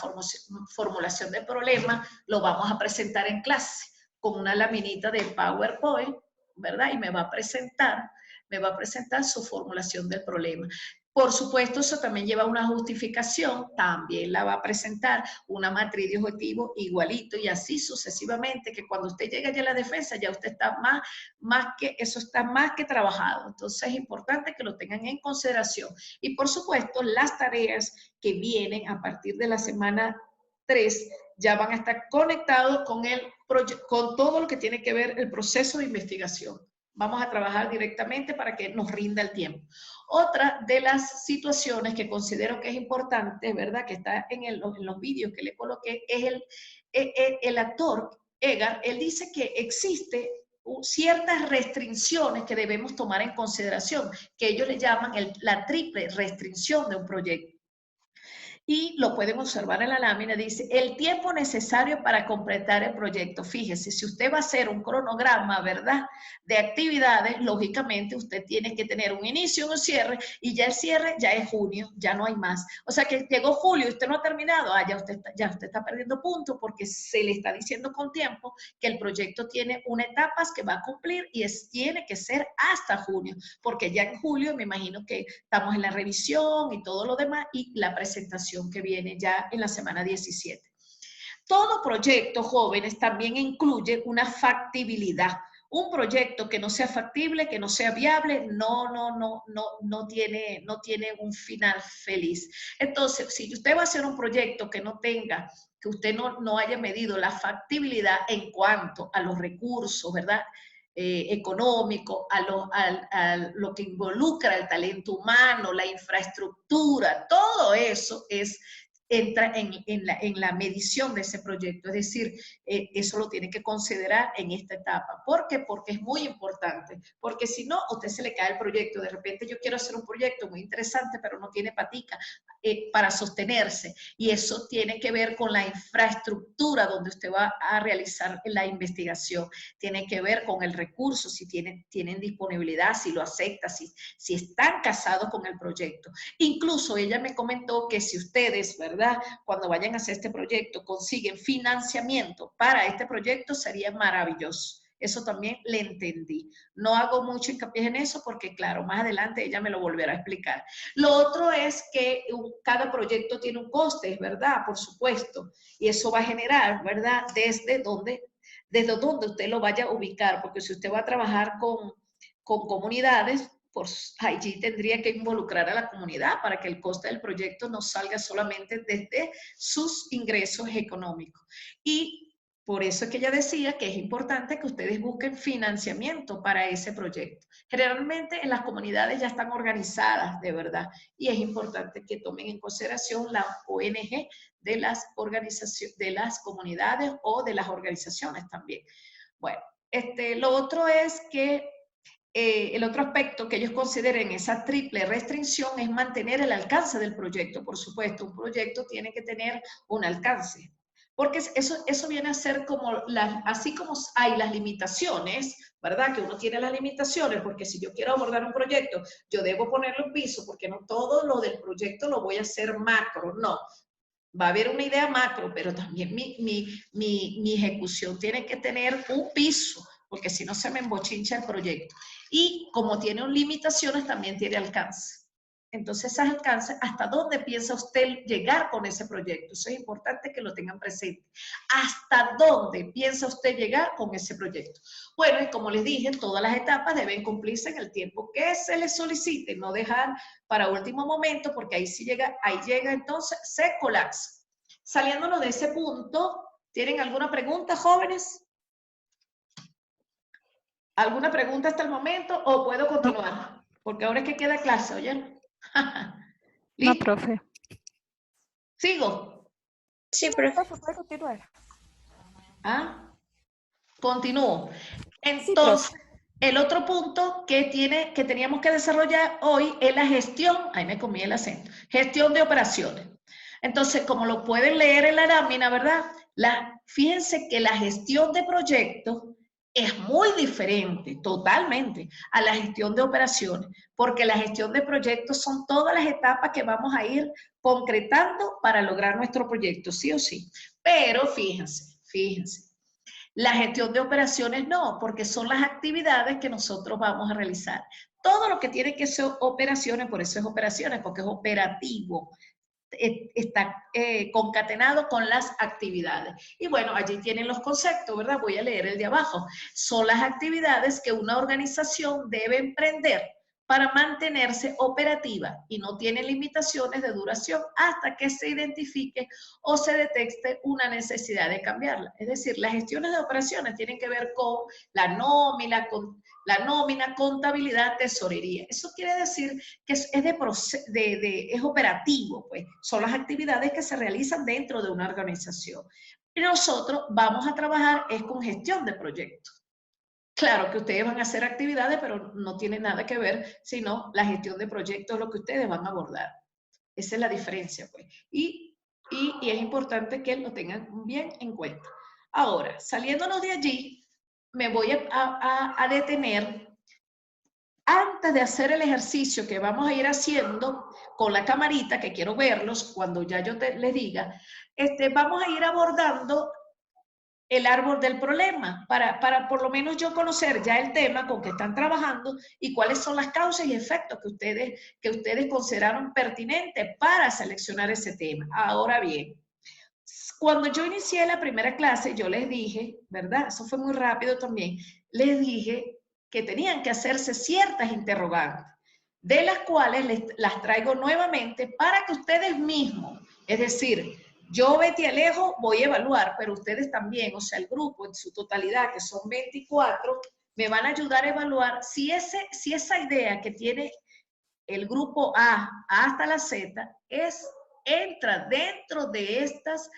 formulación del problema, lo vamos a presentar en clase con una laminita de PowerPoint, ¿verdad? Y me va a presentar su formulación del problema. Por supuesto, eso también lleva una justificación, también la va a presentar, una matriz de objetivos igualito y así sucesivamente, que cuando usted llega ya a la defensa, ya usted está eso está más que trabajado. Entonces es importante que lo tengan en consideración. Y por supuesto, las tareas que vienen a partir de la semana 3 ya van a estar conectados con todo lo que tiene que ver el proceso de investigación. Vamos a trabajar directamente para que nos rinda el tiempo. Otra de las situaciones que considero que es importante, ¿verdad? Que está en los vídeos que le coloqué, es el actor Edgar. Él dice que existe ciertas restricciones que debemos tomar en consideración, que ellos le llaman la triple restricción de un proyecto. Y lo pueden observar en la lámina, dice, el tiempo necesario para completar el proyecto. Fíjese, si usted va a hacer un cronograma, ¿verdad?, de actividades, lógicamente usted tiene que tener un inicio y un cierre, y ya el cierre ya es junio, ya no hay más. O sea que llegó julio y usted no ha terminado, ya usted está perdiendo puntos porque se le está diciendo con tiempo que el proyecto tiene unas etapas que va a cumplir y tiene que ser hasta junio, porque ya en julio me imagino que estamos en la revisión y todo lo demás y la presentación que viene ya en la semana 17. Todo proyecto, jóvenes, también incluye una factibilidad. Un proyecto que no sea factible, que no sea viable, no tiene un final feliz. Entonces, si usted va a hacer un proyecto que no tenga, que usted no haya medido la factibilidad en cuanto a los recursos, ¿verdad?, económico, a lo que involucra el talento humano, la infraestructura, todo eso entra en la medición de ese proyecto. Es decir, eso lo tiene que considerar en esta etapa. ¿Por qué? Porque es muy importante. Porque si no, a usted se le cae el proyecto. De repente yo quiero hacer un proyecto muy interesante, pero no tiene patica para sostenerse. Y eso tiene que ver con la infraestructura donde usted va a realizar la investigación. Tiene que ver con el recurso, si tienen disponibilidad, si lo acepta, si están casados con el proyecto. Incluso ella me comentó que si ustedes, ¿verdad?, cuando vayan a hacer este proyecto, consiguen financiamiento para este proyecto, sería maravilloso. Eso también le entendí. No hago mucho hincapié en eso porque, claro, más adelante ella me lo volverá a explicar. Lo otro es que cada proyecto tiene un coste, ¿verdad? Por supuesto. Y eso va a generar, ¿verdad?, desde donde usted lo vaya a ubicar. Porque si usted va a trabajar con comunidades, pues allí tendría que involucrar a la comunidad para que el coste del proyecto no salga solamente desde sus ingresos económicos. Y por eso es que ella decía que es importante que ustedes busquen financiamiento para ese proyecto. Generalmente en las comunidades ya están organizadas, de verdad, y es importante que tomen en consideración la ONG de las organizaciones, de las comunidades o de las organizaciones también. Bueno, lo otro es que el otro aspecto que ellos consideren esa triple restricción es mantener el alcance del proyecto. Por supuesto, un proyecto tiene que tener un alcance, porque eso viene a ser como, así como hay las limitaciones, ¿verdad? Que uno tiene las limitaciones, porque si yo quiero abordar un proyecto, yo debo ponerle un piso, porque no todo lo del proyecto lo voy a hacer macro, no. Va a haber una idea macro, pero también mi ejecución tiene que tener un piso, porque si no se me embochincha el proyecto. Y como tiene limitaciones, también tiene alcance. Entonces, ese alcance, ¿hasta dónde piensa usted llegar con ese proyecto? Eso es importante que lo tengan presente. ¿Hasta dónde piensa usted llegar con ese proyecto? Bueno, y como les dije, todas las etapas deben cumplirse en el tiempo que se les solicite, no dejar para último momento, porque ahí llega, entonces se colapsa. Saliéndonos de ese punto, ¿tienen alguna pregunta, jóvenes? ¿Alguna pregunta hasta el momento o puedo continuar? Porque ahora es que queda clase, ¿oyen? No, profe. ¿Sigo? Sí, profe. Profe, ¿puede continuar? ¿Ah? Continúo. Sí, Entonces, profe. el otro punto que teníamos que desarrollar hoy es la gestión, ahí me comí el acento, gestión de operaciones. Entonces, como lo pueden leer en la lámina, ¿verdad? Fíjense que la gestión de proyectos es muy diferente, totalmente, a la gestión de operaciones, porque la gestión de proyectos son todas las etapas que vamos a ir concretando para lograr nuestro proyecto, sí o sí. Pero fíjense, la gestión de operaciones no, porque son las actividades que nosotros vamos a realizar. Todo lo que tiene que ser operaciones, por eso es operaciones, porque es operativo, está concatenado con las actividades. Y bueno, allí tienen los conceptos, ¿verdad? Voy a leer el de abajo. Son las actividades que una organización debe emprender para mantenerse operativa y no tiene limitaciones de duración hasta que se identifique o se detecte una necesidad de cambiarla. Es decir, las gestiones de operaciones tienen que ver con la nómina, contabilidad, tesorería. Eso quiere decir que es operativo, pues. Son las actividades que se realizan dentro de una organización. Y nosotros vamos a trabajar es con gestión de proyectos. Claro que ustedes van a hacer actividades, pero no tiene nada que ver, sino la gestión de proyectos es lo que ustedes van a abordar. Esa es la diferencia, pues. Y es importante que lo tengan bien en cuenta. Ahora, saliéndonos de allí, me voy a detener antes de hacer el ejercicio que vamos a ir haciendo con la camarita, que quiero verlos cuando ya yo les diga, vamos a ir abordando el árbol del problema, para por lo menos yo conocer ya el tema con que están trabajando y cuáles son las causas y efectos que ustedes consideraron pertinentes para seleccionar ese tema. Ahora bien, cuando yo inicié la primera clase, yo les dije, ¿verdad? Eso fue muy rápido también, les dije que tenían que hacerse ciertas interrogantes, de las cuales las traigo nuevamente para que ustedes mismos, es decir, yo, Betty Alejo, voy a evaluar, pero ustedes también, o sea, el grupo en su totalidad, que son 24, me van a ayudar a evaluar si esa idea que tiene el grupo A hasta la Z entra dentro de estas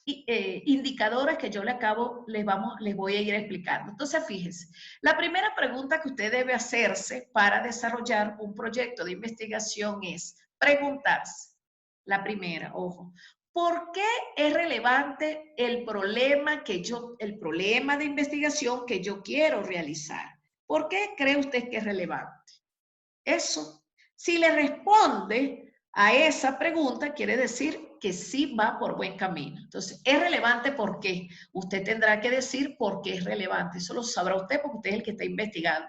indicadores que yo les voy a ir explicando. Entonces, fíjense, la primera pregunta que usted debe hacerse para desarrollar un proyecto de investigación es preguntarse, la primera, ojo, ¿por qué es relevante el problema de investigación que yo quiero realizar? ¿Por qué cree usted que es relevante? Eso. Si le responde a esa pregunta, quiere decir que sí va por buen camino. Entonces, ¿es relevante por qué? Usted tendrá que decir por qué es relevante. Eso lo sabrá usted porque usted es el que está investigando.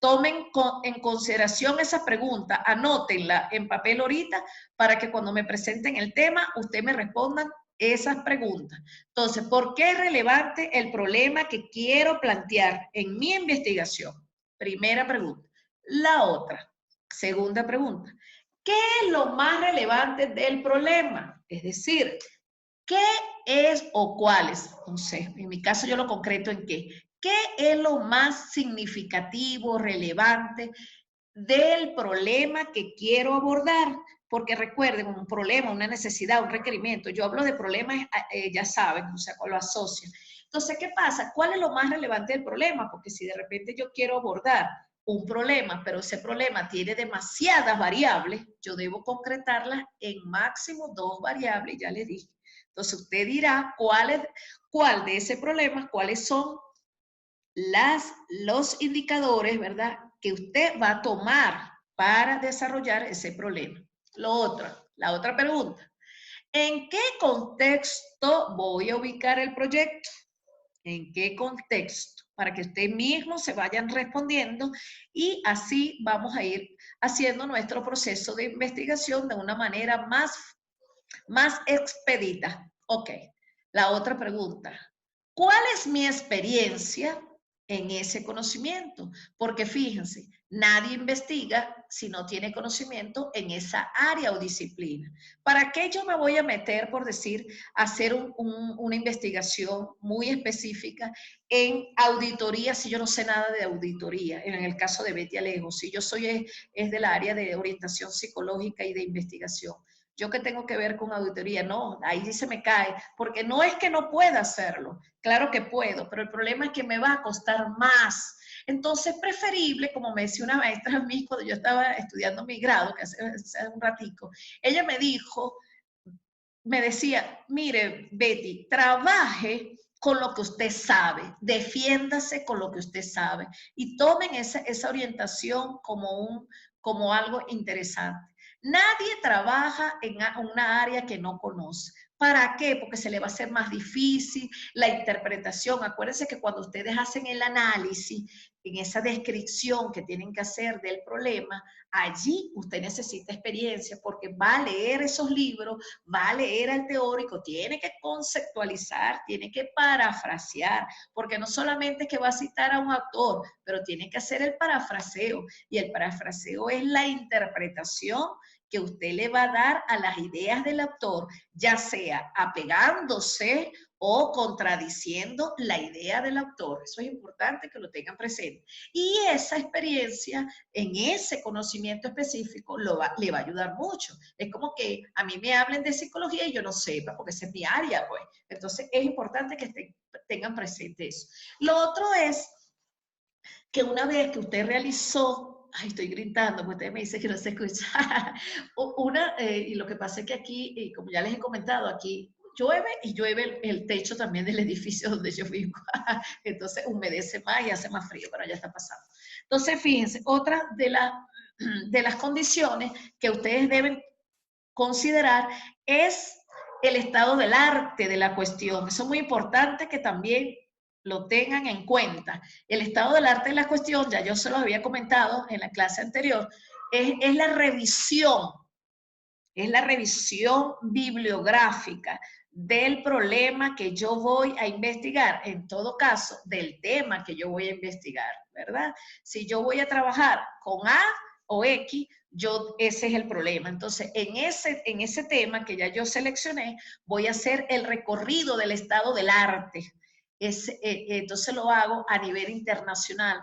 Tomen en consideración esa pregunta, anótenla en papel ahorita para que cuando me presenten el tema, usted me respondan esas preguntas. Entonces, ¿por qué es relevante el problema que quiero plantear en mi investigación? Primera pregunta. La otra, segunda pregunta. ¿Qué es lo más relevante del problema? Es decir, ¿qué es o cuáles? No sé, en mi caso yo lo concreto en qué. ¿Qué es lo más significativo, relevante del problema que quiero abordar? Porque recuerden, un problema, una necesidad, un requerimiento. Yo hablo de problemas, ya saben, o sea, lo asocian. Entonces, ¿qué pasa? ¿Cuál es lo más relevante del problema? Porque si de repente yo quiero abordar un problema, pero ese problema tiene demasiadas variables, yo debo concretarlas en máximo 2 variables, ya les dije. Entonces, usted dirá cuál de ese problema, cuáles son los indicadores, ¿verdad?, que usted va a tomar para desarrollar ese problema. La otra pregunta, ¿en qué contexto voy a ubicar el proyecto? ¿En qué contexto? Para que ustedes mismos se vayan respondiendo y así vamos a ir haciendo nuestro proceso de investigación de una manera más expedita. Ok, la otra pregunta, ¿cuál es mi experiencia en ese conocimiento? Porque fíjense, nadie investiga si no tiene conocimiento en esa área o disciplina. ¿Para qué yo me voy a meter, por decir, a hacer una investigación muy específica en auditoría si yo no sé nada de auditoría? En el caso de Betty Alejo, si yo soy es del área de orientación psicológica y de investigación. yo que tengo que ver con auditoría, no, ahí sí se me cae, porque no es que no pueda hacerlo, claro que puedo, pero el problema es que me va a costar más. Entonces, preferible, como me decía una maestra a mí cuando yo estaba estudiando mi grado, que hace un ratico, ella me decía, mire, Betty, trabaje con lo que usted sabe, defiéndase con lo que usted sabe y tomen esa orientación como algo interesante. Nadie trabaja en una área que no conoce. ¿Para qué? Porque se le va a hacer más difícil la interpretación. Acuérdense que cuando ustedes hacen el análisis, en esa descripción que tienen que hacer del problema, allí usted necesita experiencia porque va a leer esos libros, va a leer al teórico, tiene que conceptualizar, tiene que parafrasear, porque no solamente es que va a citar a un autor, pero tiene que hacer el parafraseo, y el parafraseo es la interpretación que usted le va a dar a las ideas del autor, ya sea apegándose o contradiciendo la idea del autor. Eso es importante que lo tengan presente. Y esa experiencia, en ese conocimiento específico, le va a ayudar mucho. Es como que a mí me hablen de psicología y yo no sepa, porque esa es mi área, pues. Entonces, es importante que tengan presente eso. Lo otro es que una vez que usted realizó, ay, estoy gritando, porque usted me dice que no se escucha, y lo que pasa es que aquí, como ya les he comentado, aquí llueve y llueve el techo también del edificio donde yo vivo, entonces humedece más y hace más frío, pero ya está pasando. Entonces, fíjense, otra de las condiciones que ustedes deben considerar es el estado del arte de la cuestión. Eso es muy importante que también lo tengan en cuenta. El estado del arte de la cuestión, ya yo se lo había comentado en la clase anterior, es la revisión bibliográfica del problema que yo voy a investigar, en todo caso, del tema que yo voy a investigar, ¿verdad? Si yo voy a trabajar con A o X, ese es el problema. Entonces, en ese tema que ya yo seleccioné, voy a hacer el recorrido del estado del arte. Entonces lo hago a nivel internacional.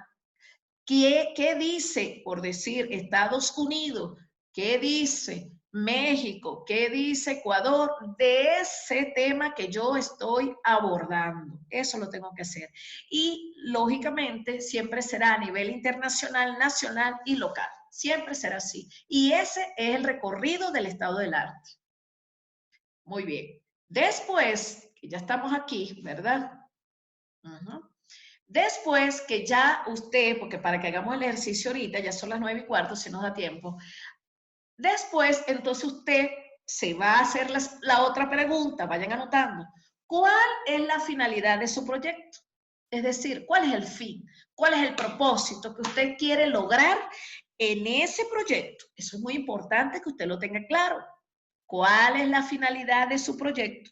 ¿Qué dice, por decir, Estados Unidos? ¿Qué dice México? ¿Qué dice Ecuador? De ese tema que yo estoy abordando. Eso lo tengo que hacer. Y, lógicamente, siempre será a nivel internacional, nacional y local. Siempre será así. Y ese es el recorrido del estado del arte. Muy bien. Después, que ya estamos aquí, ¿verdad? Después que ya usted, porque para que hagamos el ejercicio ahorita, ya son las 9:15, si nos da tiempo. Después, entonces usted se va a hacer la otra pregunta, vayan anotando. ¿Cuál es la finalidad de su proyecto? Es decir, ¿cuál es el fin? ¿Cuál es el propósito que usted quiere lograr en ese proyecto? Eso es muy importante que usted lo tenga claro. ¿Cuál es la finalidad de su proyecto?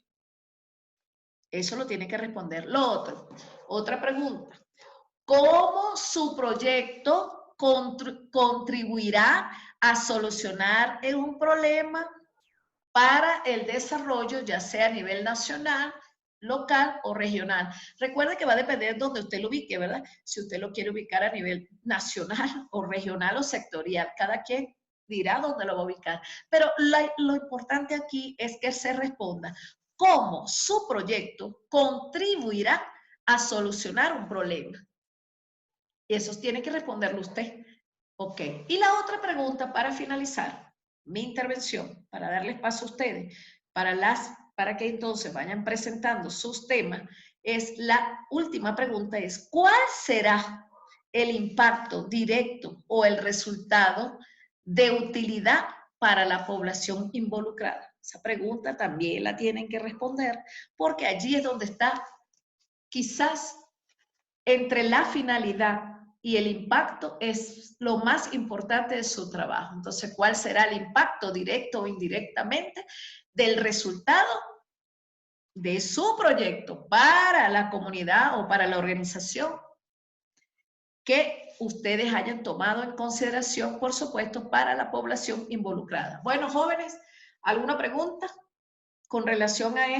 Eso lo tiene que responder. Lo otro, otra pregunta. ¿Cómo su proyecto contribuirá a solucionar un problema para el desarrollo, ya sea a nivel nacional, local o regional? Recuerde que va a depender de donde usted lo ubique, ¿verdad? Si usted lo quiere ubicar a nivel nacional o regional o sectorial, cada quien dirá dónde lo va a ubicar. Pero lo importante aquí es que se responda cómo su proyecto contribuirá a solucionar un problema. Eso tiene que responderlo usted. Ok. Y la otra pregunta para finalizar mi intervención, para darles paso a ustedes, para que entonces vayan presentando sus temas, es la última pregunta, es ¿cuál será el impacto directo o el resultado de utilidad para la población involucrada? Esa pregunta también la tienen que responder, porque allí es donde está quizás entre la finalidad y el impacto es lo más importante de su trabajo. Entonces, ¿cuál será el impacto directo o indirectamente del resultado de su proyecto para la comunidad o para la organización que ustedes hayan tomado en consideración, por supuesto, para la población involucrada? Bueno, jóvenes, ¿alguna pregunta con relación a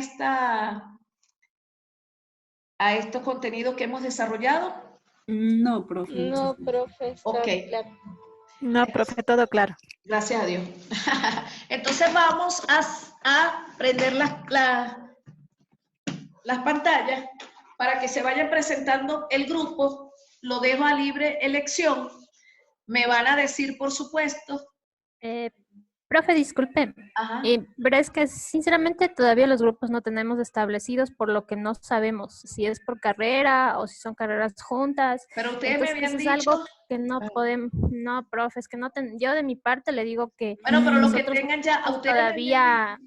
estos contenidos que hemos desarrollado? No, profe. No, profe. Ok. No, profe, todo claro. Gracias a Dios. Entonces vamos a prender las pantallas para que se vayan presentando el grupo. Lo dejo a libre elección. Me van a decir, por supuesto. Profe, disculpe. Ajá. Pero es que sinceramente todavía los grupos no tenemos establecidos, por lo que no sabemos si es por carrera o si son carreras juntas. Pero ustedes Entonces, me habían eso es dicho... algo que no podemos, no, profe, es que no yo de mi parte le digo que bueno, pero lo que nosotros tengan ya, a ustedes todavía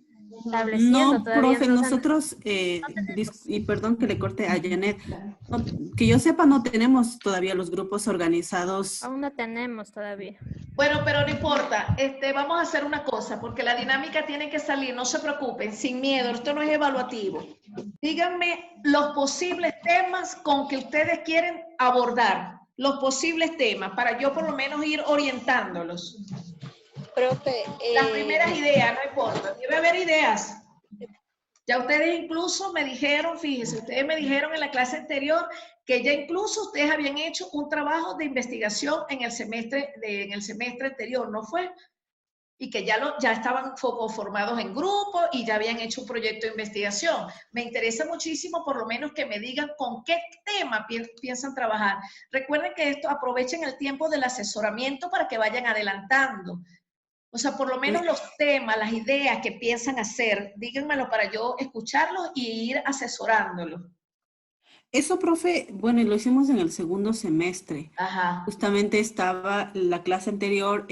estableciendo, No, todavía profe, no se han- nosotros, y perdón que le corte a Janet, que yo sepa no tenemos todavía los grupos organizados. Aún no tenemos todavía. Bueno, pero no importa. Vamos a hacer una cosa, porque la dinámica tiene que salir, no se preocupen, sin miedo, esto no es evaluativo. Díganme los posibles temas con que ustedes quieren abordar, los posibles temas, para yo por lo menos ir orientándolos. Profe, Las primeras ideas, no importa, debe haber ideas. Ya ustedes incluso me dijeron, fíjense, ustedes me dijeron en la clase anterior que ya incluso ustedes habían hecho un trabajo de investigación en el semestre anterior, ¿no fue? Y que ya estaban formados en grupo y ya habían hecho un proyecto de investigación. Me interesa muchísimo por lo menos que me digan con qué tema piensan trabajar. Recuerden que aprovechen el tiempo del asesoramiento para que vayan adelantando. O sea, por lo menos los temas, las ideas que piensan hacer, díganmelo para yo escucharlos y ir asesorándolos. Eso, profe, bueno, y lo hicimos en el segundo semestre. Ajá. Justamente estaba la clase anterior,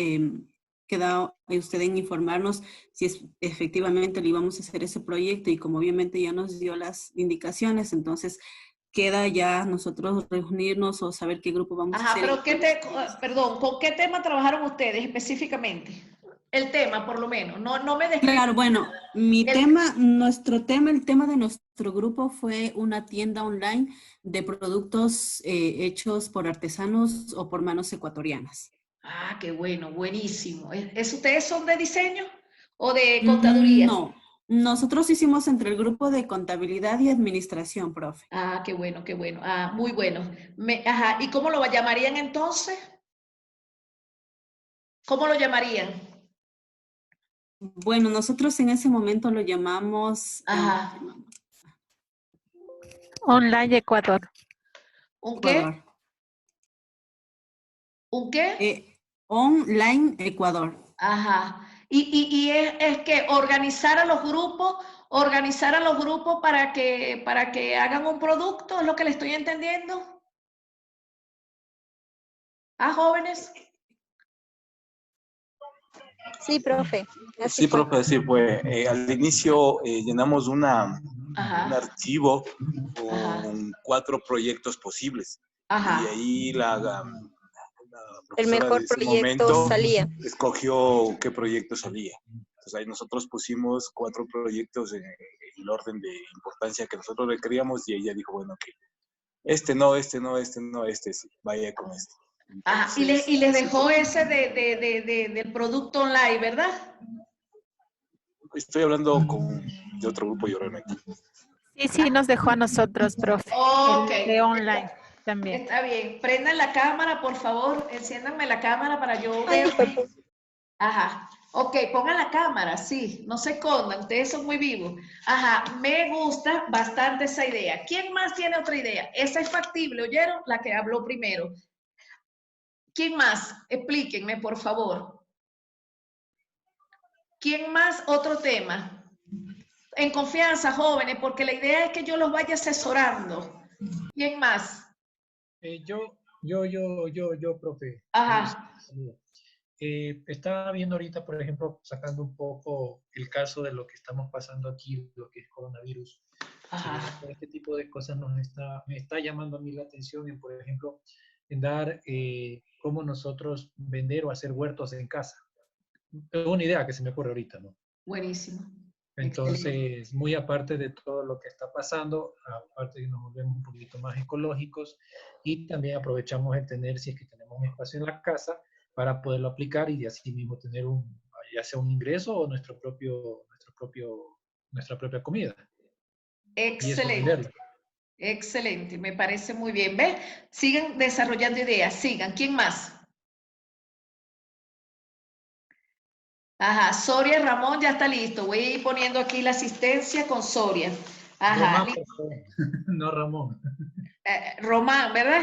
quedaba usted en informarnos si efectivamente le íbamos a hacer ese proyecto y como obviamente ya nos dio las indicaciones, entonces queda ya nosotros reunirnos o saber qué grupo vamos a hacer. Pero perdón, ¿con qué tema trabajaron ustedes específicamente? El tema, por lo menos, no me describen. Claro, bueno, el tema de nuestro grupo fue una tienda online de productos hechos por artesanos o por manos ecuatorianas. Ah, qué bueno, buenísimo. ¿Ustedes son de diseño o de contaduría? No, nosotros hicimos entre el grupo de contabilidad y administración, profe. Ah, qué bueno, qué bueno. Ah, muy bueno. Ajá, ¿y cómo lo llamarían entonces? ¿Cómo lo llamarían? Bueno, nosotros en ese momento lo llamamos... Ajá. Online Ecuador. ¿Un qué? Ecuador. ¿Un qué? Online Ecuador. Ajá. Y es que organizar a los grupos para que hagan un producto, ¿es lo que le estoy entendiendo? ¿Ah, jóvenes? Sí, profe. Sí, profe, sí, pues al inicio llenamos un archivo con 4 proyectos posibles. Ajá. Y ahí la el mejor proyecto salía. Escogió qué proyecto salía. Entonces ahí nosotros pusimos 4 proyectos en el orden de importancia que nosotros le queríamos y ella dijo, bueno, que este sí, vaya con este. Entonces, y les dejó ese del producto online, ¿verdad? Estoy hablando de otro grupo yo realmente. Sí, nos dejó a nosotros, profe. Okay. De online también. Está bien. Prendan la cámara, por favor. Enciéndanme la cámara para yo ver. Ajá. Ok, pongan la cámara, sí. No se escondan, ustedes son muy vivos. Ajá, me gusta bastante esa idea. ¿Quién más tiene otra idea? Esa es factible, ¿oyeron? La que habló primero. ¿Quién más? Explíquenme, por favor. ¿Quién más? Otro tema. En confianza, jóvenes, porque la idea es que yo los vaya asesorando. ¿Quién más? Yo, profe. Ajá. Estaba viendo ahorita, por ejemplo, sacando un poco el caso de lo que estamos pasando aquí, lo que es coronavirus. Ajá. Este tipo de cosas me está llamando a mí la atención, en, por ejemplo, en dar cómo nosotros vender o hacer huertos en casa. Es una idea que se me ocurre ahorita, ¿no? Buenísimo. Entonces, excelente. muy aparte de todo lo que está pasando, aparte que nos volvemos un poquito más ecológicos y también aprovechamos el tener, si es que tenemos un espacio en la casa, para poderlo aplicar y de así mismo tener ya sea un ingreso o nuestra propia comida. Excelente. Excelente, me parece muy bien. ¿Ves? Sigan desarrollando ideas, sigan. ¿Quién más? Ajá, Soria Ramón ya está listo. Voy a ir poniendo aquí la asistencia con Soria. Ajá, Román, no Ramón. Román, ¿verdad?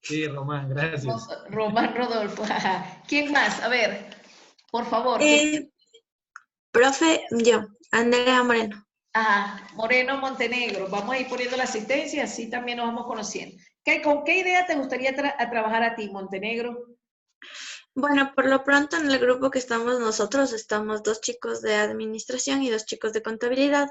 Sí, Román, gracias. Román Rodolfo. Ajá. ¿Quién más? A ver, por favor. Profe, yo, Andrea Moreno. Ajá, Moreno Montenegro. Vamos a ir poniendo la asistencia, así también nos vamos conociendo. ¿Con qué idea te gustaría trabajar a ti, Montenegro? Bueno, por lo pronto en el grupo que estamos nosotros, estamos 2 chicos de administración y 2 chicos de contabilidad.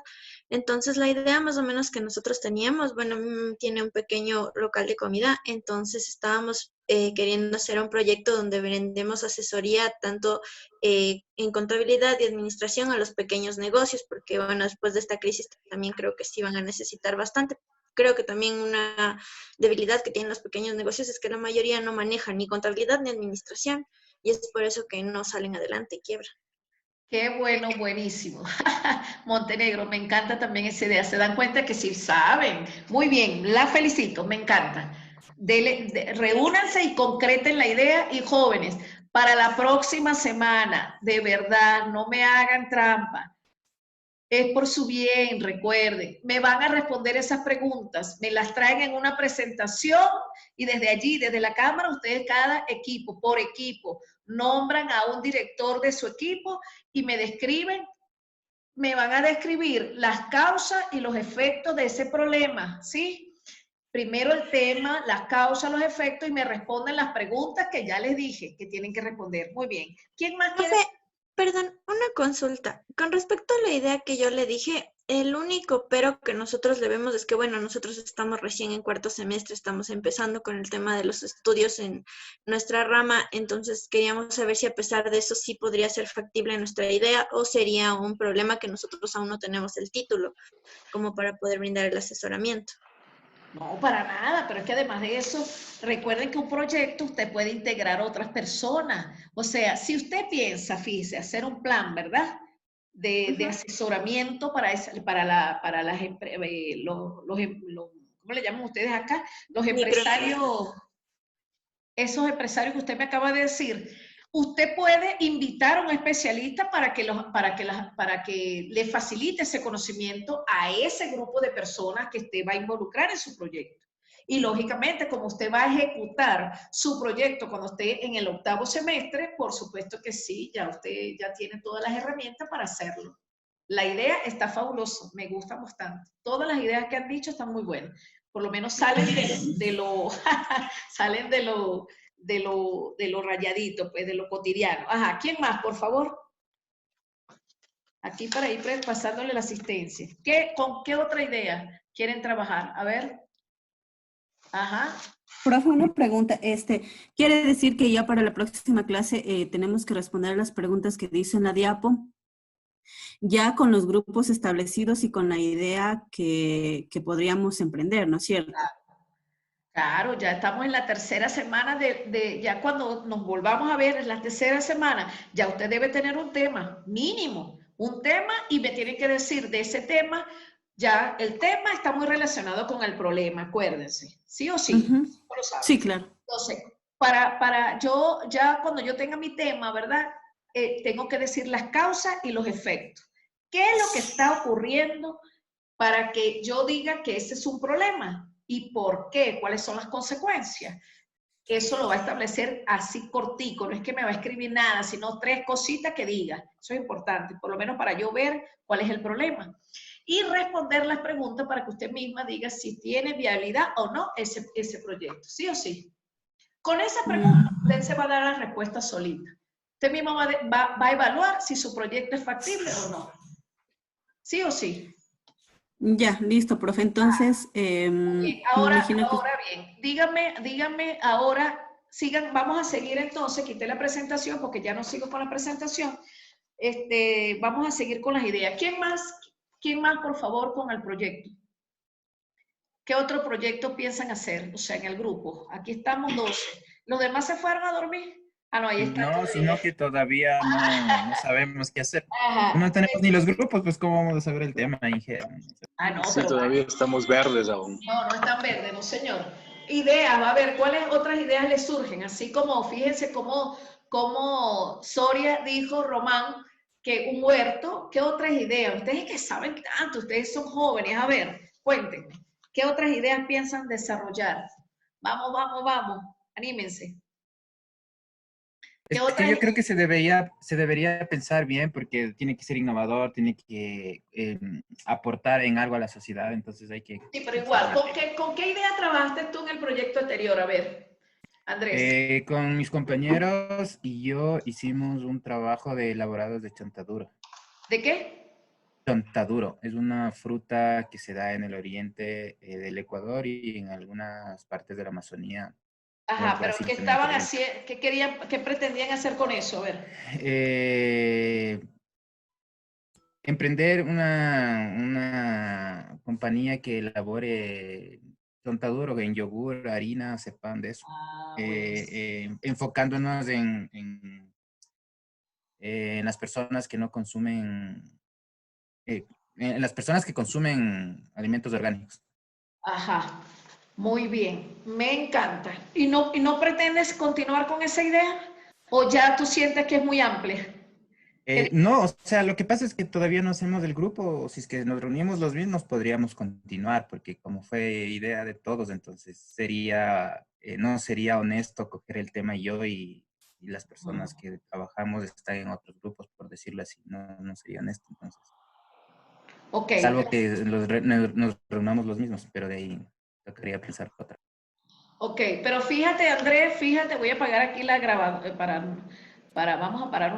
Entonces la idea más o menos que nosotros teníamos, bueno, tiene un pequeño local de comida, entonces estábamos queriendo hacer un proyecto donde vendemos asesoría tanto en contabilidad y administración a los pequeños negocios, porque bueno, después de esta crisis también creo que sí van a necesitar bastante. Creo que también una debilidad que tienen los pequeños negocios es que la mayoría no manejan ni contabilidad ni administración y es por eso que no salen adelante y quiebran. Qué bueno, buenísimo. Montenegro, me encanta también esa idea. Se dan cuenta que sí saben. Muy bien, la felicito, me encanta. Reúnanse y concreten la idea y jóvenes, para la próxima semana, de verdad, no me hagan trampa. Es por su bien, recuerden. Me van a responder esas preguntas, me las traen en una presentación y desde allí, desde la cámara, ustedes cada equipo, por equipo, nombran a un director de su equipo y me describen, me van a describir las causas y los efectos de ese problema, ¿sí? Primero el tema, las causas, los efectos y me responden las preguntas que ya les dije que tienen que responder. Muy bien. ¿Quién más quiere? Perdón, una consulta. Con respecto a la idea que yo le dije, el único pero que nosotros le vemos es que, bueno, nosotros estamos recién en 4º semestre, estamos empezando con el tema de los estudios en nuestra rama, entonces queríamos saber si a pesar de eso sí podría ser factible nuestra idea o sería un problema que nosotros aún no tenemos el título como para poder brindar el asesoramiento. No, para nada, pero es que además de eso, recuerden que un proyecto usted puede integrar a otras personas. O sea, si usted piensa, fíjese, hacer un plan, ¿verdad? De asesoramiento para las ¿cómo le llaman ustedes acá? Los empresarios, esos empresarios que usted me acaba de decir. Usted puede invitar a un especialista para que le facilite ese conocimiento a ese grupo de personas que usted va a involucrar en su proyecto. Y lógicamente, como usted va a ejecutar su proyecto cuando esté en el 8º semestre, por supuesto que sí, ya usted ya tiene todas las herramientas para hacerlo. La idea está fabulosa, me gusta bastante. Todas las ideas que han dicho están muy buenas. Por lo menos salen salen de lo rayadito, pues, de lo cotidiano. Ajá, ¿quién más, por favor? Aquí para ir pasándole la asistencia. ¿Con qué otra idea quieren trabajar? A ver. Ajá. Profe, una pregunta. ¿Quiere decir que ya para la próxima clase tenemos que responder las preguntas que dice en la diapo? Ya con los grupos establecidos y con la idea que podríamos emprender, ¿no es cierto? Claro, ya estamos en la 3ª semana ya cuando nos volvamos a ver en la 3ª semana, ya usted debe tener un tema, mínimo, un tema y me tiene que decir de ese tema, ya el tema está muy relacionado con el problema, acuérdense, ¿sí o sí? Lo saben. Sí, claro. Entonces, yo, ya cuando yo tenga mi tema, ¿verdad? Tengo que decir las causas y los efectos. ¿Qué es lo que está ocurriendo para que yo diga que ese es un problema? ¿Y por qué? ¿Cuáles son las consecuencias? Eso lo va a establecer así cortico, no es que me va a escribir nada, sino 3 cositas que diga. Eso es importante, por lo menos para yo ver cuál es el problema. Y responder las preguntas para que usted misma diga si tiene viabilidad o no ese proyecto, ¿sí o sí? Con esa pregunta usted se va a dar la respuesta solita. Usted mismo va a evaluar si su proyecto es factible o no. ¿Sí o sí? Ya, listo, profe. Entonces, bien. Ahora bien, dígame ahora, vamos a seguir entonces, quité la presentación porque ya no sigo con la presentación. Vamos a seguir con las ideas. ¿Quién más, por favor, con el proyecto? ¿Qué otro proyecto piensan hacer? O sea, en el grupo. Aquí estamos 12. ¿Los demás se fueron a dormir? Ah, no, ahí está. No, sino que todavía no sabemos qué hacer. No tenemos ni los grupos, pues ¿cómo vamos a saber el tema, Inge? Ah, no, sí, pero todavía estamos verdes aún. No están verdes, no señor. Ideas, a ver, ¿cuáles otras ideas les surgen? Así como, fíjense cómo Soria dijo, Román, que un huerto. ¿Qué otras ideas? Ustedes que saben tanto, ustedes son jóvenes. A ver, cuéntenme. ¿Qué otras ideas piensan desarrollar? Vamos, vamos, vamos. Anímense. Es que yo creo que se debería pensar bien porque tiene que ser innovador, tiene que aportar en algo a la sociedad, entonces hay que... Sí, pero igual, ¿con qué idea trabajaste tú en el proyecto anterior? A ver, Andrés. Con mis compañeros y yo hicimos un trabajo de elaborados de chontaduro. ¿De qué? Chontaduro es una fruta que se da en el oriente del Ecuador y en algunas partes de la Amazonía. Ajá, pero Brasil ¿qué también estaban presente. haciendo? ¿Qué querían, qué pretendían hacer con eso? A ver. Emprender una compañía que elabore chontaduro en yogur, harina, sepan de eso. Enfocándonos en las personas que no consumen, en las personas que consumen alimentos orgánicos. Ajá, muy bien, me encanta. ¿Y no pretendes continuar con esa idea? ¿O ya tú sientes que es muy amplia? No, o sea, lo que pasa es que todavía no hacemos el grupo. Si es que nos reunimos los mismos, podríamos continuar, porque como fue idea de todos, entonces no sería honesto coger el tema yo y las personas que trabajamos están en otros grupos, por decirlo así. No sería honesto, entonces. Ok. Salvo que nos reunamos los mismos, pero de ahí tocaría pensar otra. Ok, pero fíjate, Andrés, fíjate, voy a apagar aquí la grabadora vamos a parar un